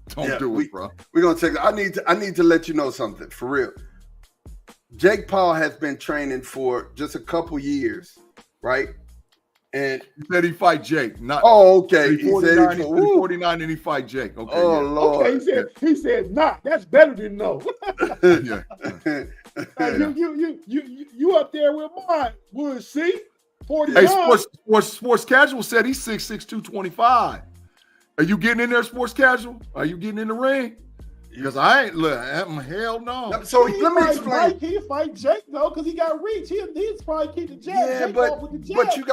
Don't do it, bro. We're gonna check it. I need to let you know something for real. Jake Paul has been training for just a couple years, right? And He said he fight Jake. Not okay. He said he 49 and he fight Jake. Okay. Oh yeah. Lord. Okay, he said not. That's better than no. Yeah. Hey, you up there with mine? Would see 49. Hey, sports casual said he's 6'6", 225. Are you getting in there, sports casual? Are you getting in the ring? Because I ain't hell no. So He let me fight explain. Mike, he fight Jake though, because he got reach. He's probably keep the jab. Yeah, Jake but off with the jab. you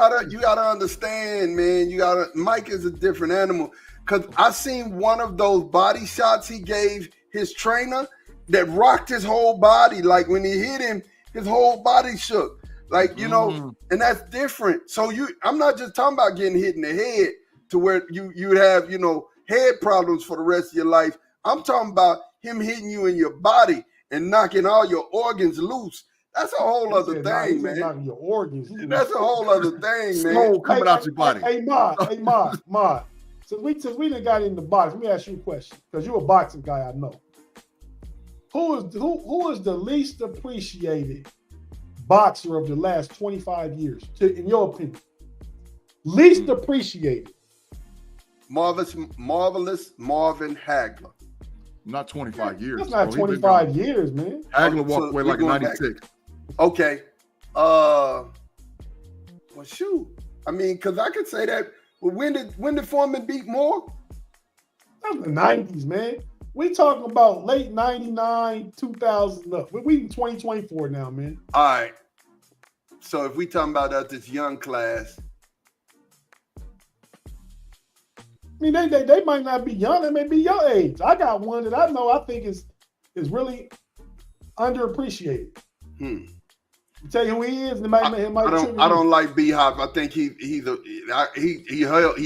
gotta understand, man. Mike is a different animal. Cause I seen one of those body shots he gave his trainer that rocked his whole body. Like when he hit him, his whole body shook. Like, you know, and that's different. So I'm not just talking about getting hit in the head to where you would have, you know, head problems for the rest of your life. I'm talking about him hitting you in your body and knocking all your organs loose. That's a whole other thing, man. Knocking your organs. That's a whole other thing, man. Soul coming out your body. Hey, Ma. Since we done got into boxing, let me ask you a question, because you're a boxing guy, I know. Who is the least appreciated boxer of the last 25 years, in your opinion? Least appreciated. Marvelous Marvin Hagler. Not 25 years. That's not 25 years, man. Hagler walked away like a 96. Okay. Well, shoot. I mean, because I could say that. Well, when did Foreman beat Moore? That was the 90s, man. We talking about late 99, 2000 up. We in 2024 now, man. All right. So if we talking about this young class. I mean, they might not be young. They may be your age. I got one that I know I think is really underappreciated. I'll tell you who he is. I don't like B-Hop. I think he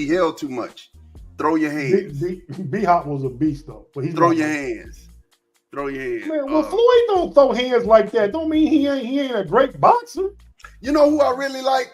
held too much. Throw your hands. B-Hop was a beast though. But throw your hands. Throw your hands. Man, well, Floyd don't throw hands like that. Don't mean he ain't a great boxer. You know who I really like?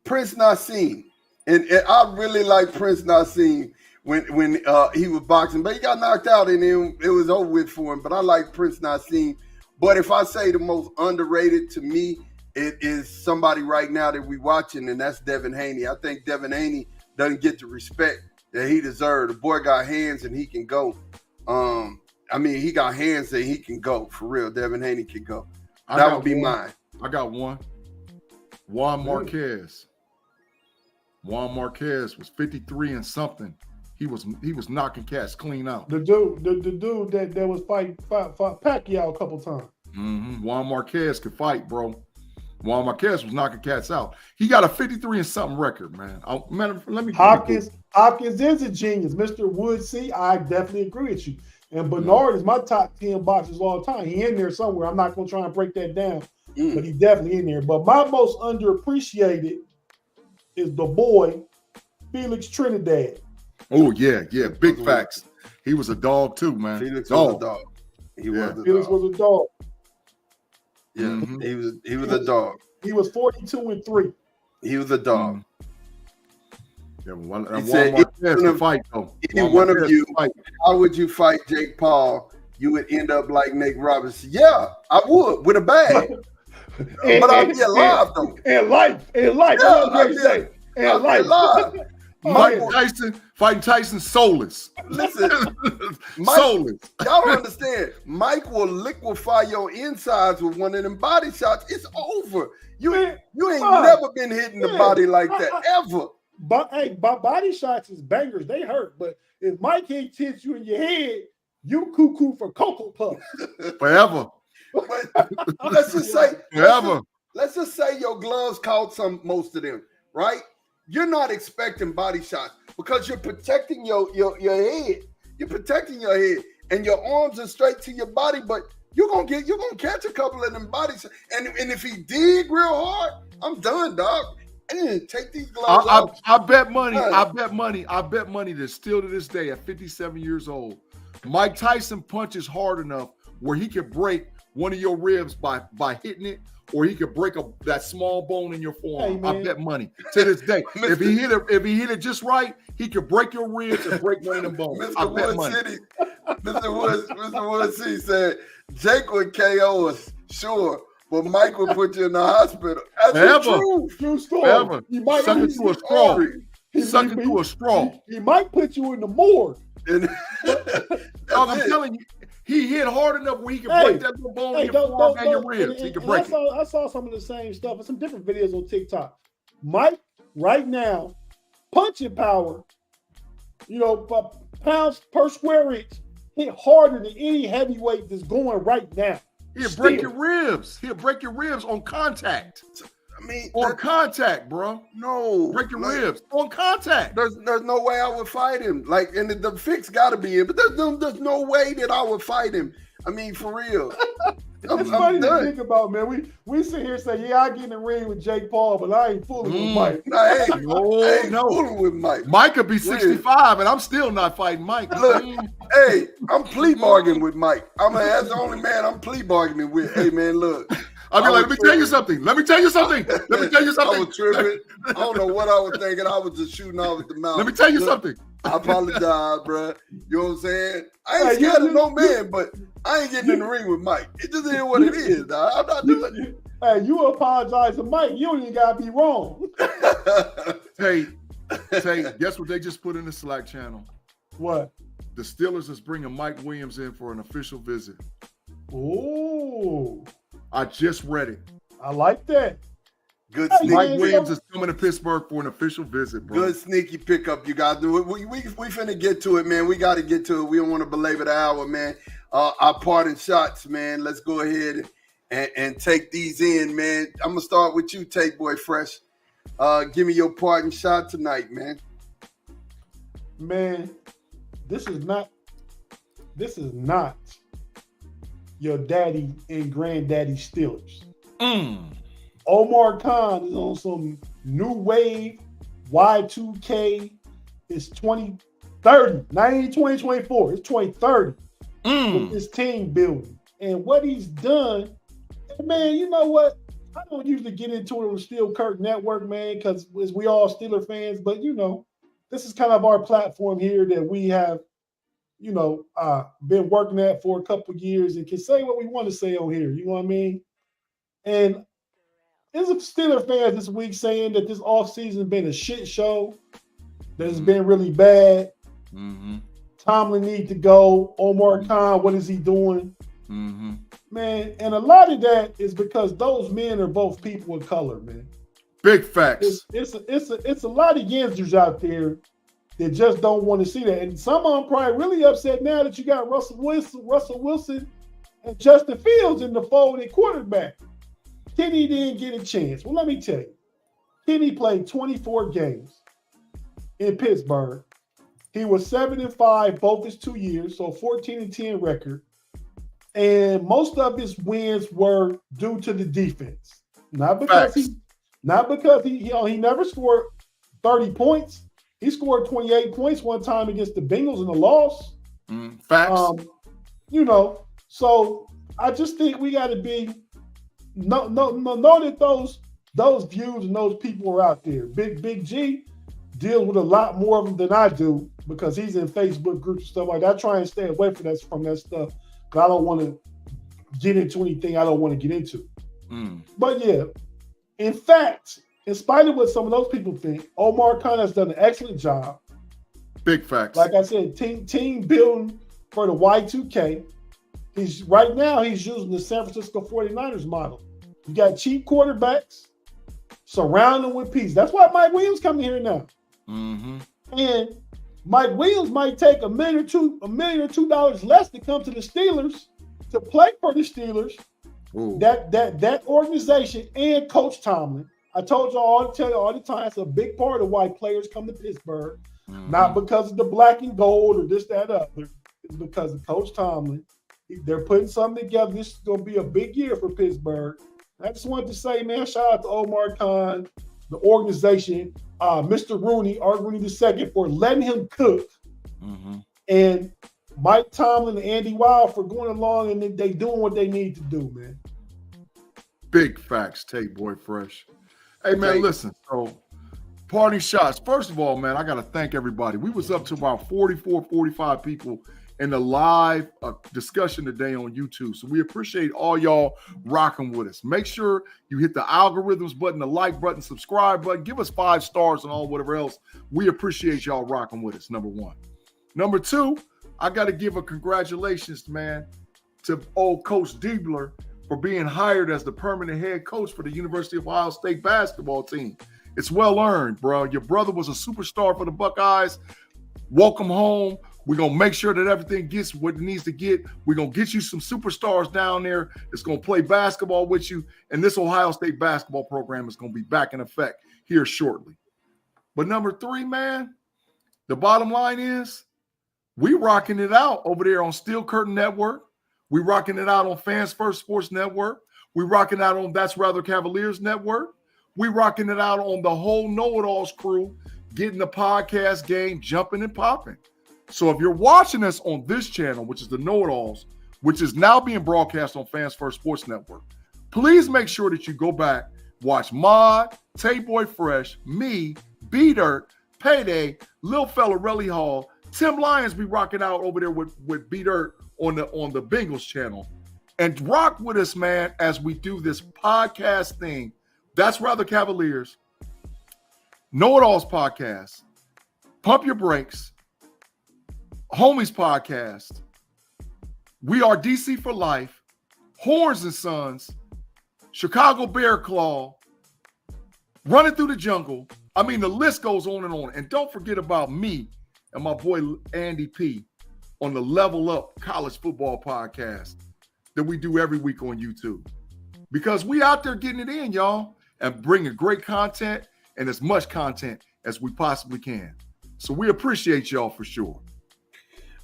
Prince Nassim. And I really like Prince Nassim when he was boxing, but he got knocked out and then it was over with for him. But I like Prince Nassim. But if I say the most underrated to me, it is somebody right now that we watching, and that's Devin Haney. I think Devin Haney doesn't get the respect that he deserves. The boy got hands and he can go. I mean, he got hands that he can go. For real, Devin Haney can go. That would be mine. I got one. Juan Marquez. Juan Marquez was 53 and something. He was knocking cats clean out. The dude that was fight Pacquiao a couple times. Juan Marquez could fight, bro. Juan Marquez was knocking cats out. He got a 53 and something record, man. Let me. Hopkins is a genius. Mr. Woodsy, I definitely agree with you. And Bernard is my top 10 boxers of all time. He in there somewhere. I'm not gonna try and break that down, but he's definitely in there. But my most underappreciated is the boy Felix Trinidad. Oh yeah, big facts. He was a dog too, man. Felix was a dog. Felix was a dog. Yeah, he was a dog. He was 42-3. He was a dog. Yeah, one to fight though. Any one of you, how would you fight Jake Paul? You would end up like Nate Robinson. Yeah, I would with a bag. But I'd be alive though. And life. Yeah, I'd be alive. Fighting Tyson soulless. Listen, Mike, soulless. Y'all don't understand. Mike will liquefy your insides with one of them body shots. It's over. You ain't never been hitting the body like that ever. But hey, body shots is bangers. They hurt. But if Mike ain't hit you in your head, you cuckoo for Cocoa Puffs. Forever. But let's just say forever. Let's just say your gloves caught most of them, right? You're not expecting body shots because you're protecting your head. You're protecting your head, and your arms are straight to your body. But you're gonna catch a couple of them body shots. And if he dig real hard, I'm done, dog. Take these gloves off. I bet money. I bet money that still to this day, at 57 years old, Mike Tyson punches hard enough where he could break one of your ribs by hitting it, or he could break that small bone in your forearm. Hey, I bet money to this day. if he hit it just right, he could break your ribs and break one of them bones. Mr. Wood City said Jake would KO a Sure. But Mike would put you in the hospital. That's the Ever. truth. True story. Ever. He might Suck it through a straw. Suck it through a straw. He might put you in the morgue. And I'm telling you, he hit hard enough where he can break that little bone in your forearm and your ribs. He can break it. I saw some of the same stuff and some different videos on TikTok. Mike, right now, punching power, pounds per square inch, hit harder than any heavyweight that's going right now. He'll break your ribs. He'll break your ribs on contact. I mean, on contact, bro. No, break your ribs on contact. There's no way I would fight him. Like, and the fix got to be in, but there's no way that I would fight him. I mean, for real. It's funny to think about, man. We sit here and say, yeah, I get in the ring with Jake Paul, but I ain't fooling with Mike. No, I ain't fooling with Mike. Mike could be 65, and I'm still not fighting Mike. Look, hey, I'm plea bargaining with Mike. That's the only man I'm plea bargaining with. Hey, man, look. I'll be like, let me tell you something. Let me tell you something. Let me tell you something. I was tripping. I don't know what I was thinking. I was just shooting off at the mouth. Let me tell you something. I apologize, bro. You know what I'm saying? I ain't scared of no man, but I ain't getting in the ring with Mike. It just is what it is, dog. I'm not doing it. Hey, you apologize to Mike. You don't even gotta be wrong. Hey, guess what they just put in the Slack channel? What? The Steelers is bringing Mike Williams in for an official visit. Oh. I just read it. I like that. Good sneaky. Mike Williams is coming to Pittsburgh for an official visit, bro. Good sneaky pickup, you guys. We finna get to it, man. We got to get to it. We don't want to belabor the hour, man. Our parting shots, man. Let's go ahead and take these in, man. I'm going to start with you, Take Boy Fresh. Give me your parting shot tonight, man. Man, this is not your daddy and granddaddy Steelers. Omar Khan is on some new wave Y2K. It's 2030, not even 2024. It's 2030 with this team building. And what he's done, man, you know what? I don't usually get into it with Steel Kirk Network, man, because we all Steeler fans. But, this is kind of our platform here that we have, been working at for a couple years and can say what we want to say on here. You know what I mean? And there's a Steeler fans this week saying that this offseason has been a shit show, that it's been really bad. Tomlin need to go. Omar Khan, what is he doing? Man, and a lot of that is because those men are both people of color, man. Big facts. It's a lot of youngsters out there that just don't want to see that. And some of them probably really upset now that you got Russell Wilson and Justin Fields in the fold at quarterback. Kenny didn't get a chance. Well, let me tell you. Kenny played 24 games in Pittsburgh. He was 7-5 both his 2 years, so 14-10 record. And most of his wins were due to the defense. Not because he never scored 30 points. He scored 28 points one time against the Bengals in the loss. Facts. So I just think we got to be know that those views and those people are out there. Big G deals with a lot more of them than I do because he's in Facebook groups and stuff like that. I try and stay away from that stuff because I don't want to get into anything I don't want to get into. But yeah, in fact, in spite of what some of those people think, Omar Khan has done an excellent job. Big facts. Like I said, team building for the Y2K. He's using the San Francisco 49ers model. You got cheap quarterbacks, surround them with pieces. That's why Mike Williams coming here now. And Mike Williams might take $1 million or $2 million less to come to the Steelers to play for the Steelers. That organization and Coach Tomlin. I tell you all the time, it's a big part of why players come to Pittsburgh. Not because of the black and gold or this, that, other. It's because of Coach Tomlin. They're putting something together. This is going to be a big year for Pittsburgh. I just wanted to say, man, shout out to Omar Khan, the organization, Mr. Rooney, Art Rooney II, for letting him cook. And Mike Tomlin and Andy Wild for going along and they doing what they need to do, man. Big facts, Tate Boy Fresh. Hey, man, listen. So, party shots. First of all, man, I got to thank everybody. We was up to about 44, 45 people and the live discussion today on YouTube. So we appreciate all y'all rocking with us. Make sure you hit the algorithms button, the like button, subscribe button, give us 5 stars and all whatever else. We appreciate y'all rocking with us, number one. Number two, I got to give a congratulations, man, to old Coach Diebler for being hired as the permanent head coach for the University of Ohio State basketball team. It's well earned, bro. Your brother was a superstar for the Buckeyes. Welcome home. We're going to make sure that everything gets what it needs to get. We're going to get you some superstars down there that's going to play basketball with you. And this Ohio State basketball program is going to be back in effect here shortly. But number 3, man, the bottom line is we rocking it out over there on Steel Curtain Network. We rocking it out on Fans First Sports Network. We rocking it out on That's Rather Cavaliers Network. We rocking it out on the whole KnoItAllZ crew, getting the podcast game jumping and popping. So if you're watching us on this channel, which is the KnoItAllZ, which is now being broadcast on Fans First Sports Network, please make sure that you go back, watch Mod, Tay Boy Fresh, me, B-Dirt, Payday, Lil Fella Relly Hall, Tim Lyons be rocking out over there with B-Dirt on the Bengals channel. And rock with us, man, as we do this podcast thing. That's Rather Cavaliers, KnoItAllZ podcast, Pump Your Brakes, Homies podcast, We Are DC for Life, Horns and Sons, Chicago Bear Claw, Running Through the Jungle. I mean, the list goes on and on. And don't forget about me and my boy Andy P on the Level Up College Football podcast that we do every week on YouTube. Because we out there getting it in, y'all, and bringing great content and as much content as we possibly can. So we appreciate y'all for sure.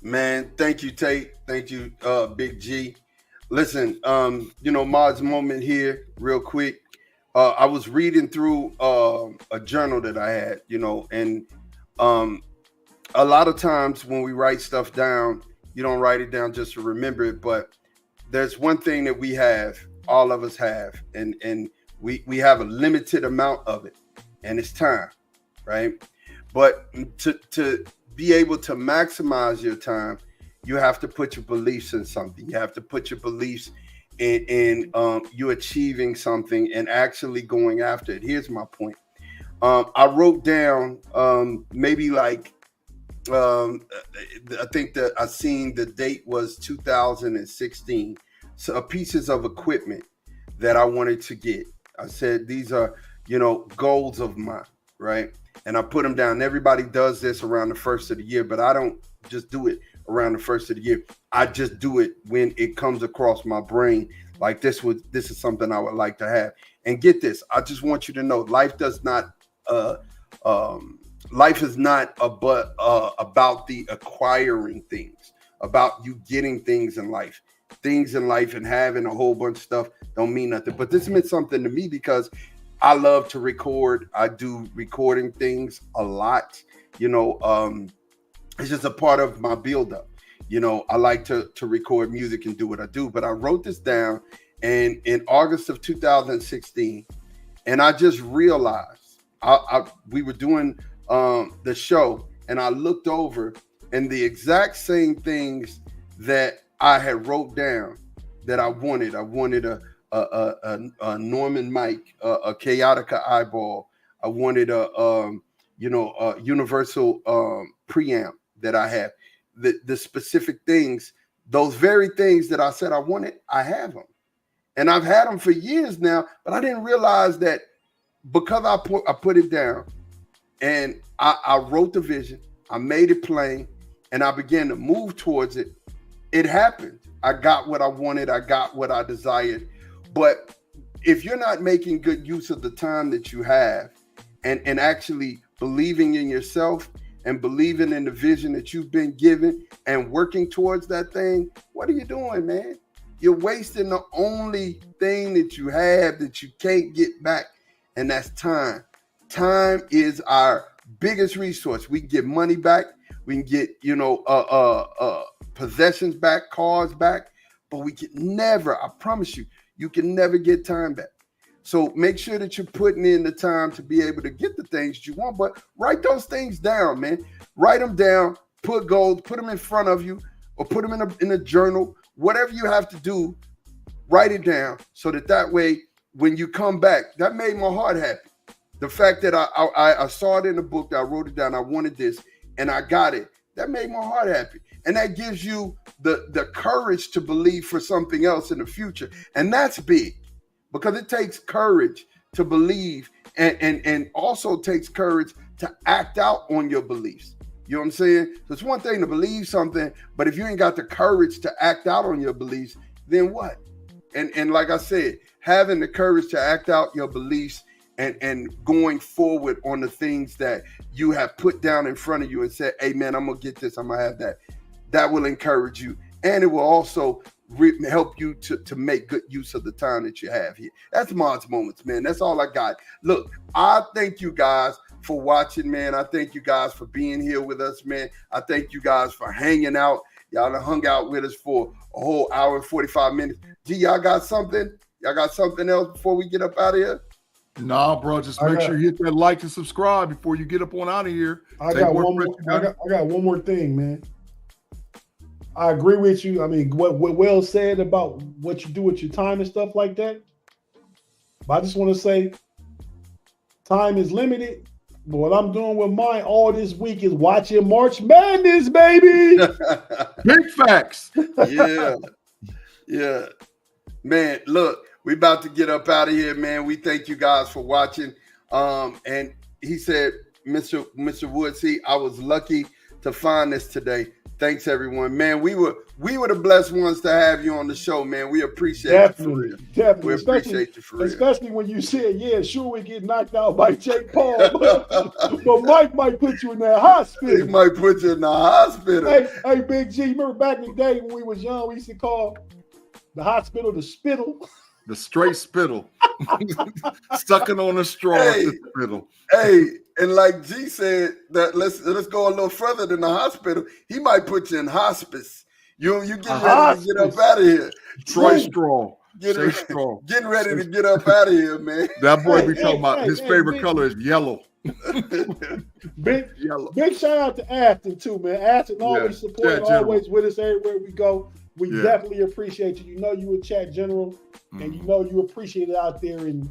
Man, thank you, Tate. Thank you, Big G. Listen, Mod's moment here real quick. I was reading through a journal that I had, and a lot of times when we write stuff down, you don't write it down just to remember it, but there's one thing that we have, all of us have, and we have a limited amount of it, and it's time, right? But to be able to maximize your time, you have to put your beliefs in something. You have to put your beliefs in you achieving something and actually going after it. Here's my point. I wrote down maybe like I think that I seen the date was 2016. So pieces of equipment that I wanted to get. I said these are goals of mine, right? And I put them down. Everybody does this around the first of the year, but I don't just do it around the first of the year. I just do it when it comes across my brain. Like this is something I would like to have. And get this, I just want you to know, life is not about the acquiring things, about you getting things in life. Things in life and having a whole bunch of stuff don't mean nothing. But this meant something to me because I love to record. I do recording things a lot. It's just a part of my buildup. I like to record music and do what I do. But I wrote this down in August of 2016, and I just realized we were doing the show, and I looked over, and the exact same things that I had wrote down that I wanted. I wanted a Norman mic, a Chaotica eyeball. I wanted a universal preamp that I have. The specific things, those very things that I said I wanted, I have them. And I've had them for years now, but I didn't realize that because I put it down and I wrote the vision, I made it plain, and I began to move towards it. It happened. I got what I wanted. I got what I desired. But if you're not making good use of the time that you have and actually believing in yourself and believing in the vision that you've been given and working towards that thing, what are you doing, man? You're wasting the only thing that you have that you can't get back, and that's time. Time is our biggest resource. We can get money back. We can get, possessions back, cars back, but we can never, I promise you, you can never get time back. So make sure that you're putting in the time to be able to get the things you want, but write those things down, man. Write them down, put goals, put them in front of you, or put them in a journal. Whatever you have to do, write it down so that way, when you come back, that made my heart happy. The fact that I saw it in the book, that I wrote it down, I wanted this, and I got it. That made my heart happy. And that gives you the courage to believe for something else in the future. And that's big, because it takes courage to believe, and also takes courage to act out on your beliefs. You know what I'm saying? So it's one thing to believe something, but if you ain't got the courage to act out on your beliefs, then what? And like I said, having the courage to act out your beliefs and going forward on the things that you have put down in front of you and said, hey man, I'm gonna get this, I'm gonna have that. That will encourage you. And it will also help you to make good use of the time that you have here. That's March Moments, man. That's all I got. Look, I thank you guys for watching, man. I thank you guys for being here with us, man. I thank you guys for hanging out. Y'all done hung out with us for a whole hour and 45 minutes. G, y'all got something? Y'all got something else before we get up out of here? Nah, bro. Just make sure you hit that like and subscribe before you get up on out of here. I got one more thing, man. I agree with you. I mean, what Will said about what you do with your time and stuff like that. But I just want to say, time is limited. But what I'm doing with mine all this week is watching March Madness, baby. Big facts. Yeah. Man, look, we about to get up out of here, man. We thank you guys for watching. And he said, Mr. Woods, I was lucky to find this today. Thanks, everyone. Man, we were the blessed ones to have you on the show, man. We appreciate you for real. Definitely. We appreciate you for real. Especially when you said, yeah, sure, we get knocked out by Jake Paul. But Mike might put you in that hospital. He might put you in the hospital. Hey, Big G, remember back in the day when we was young, we used to call the hospital the spittle. The straight spittle. Sucking on a straw at the spittle. Hey, and like G said, that let's go a little further than the hospital. He might put you in hospice. You get ready to get up out of here. Troy Straw. Getting ready to get up out of here, man. That boy be talking about his favorite color is yellow. Big shout out to Aston too, man. Aston always supporting, always with us everywhere we go. We definitely appreciate you. You know you a chat general, and you know you appreciate it out there in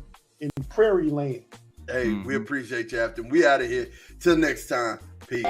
Prairie Land. Hey, we appreciate you, Afton. We out of here. Till next time. Peace.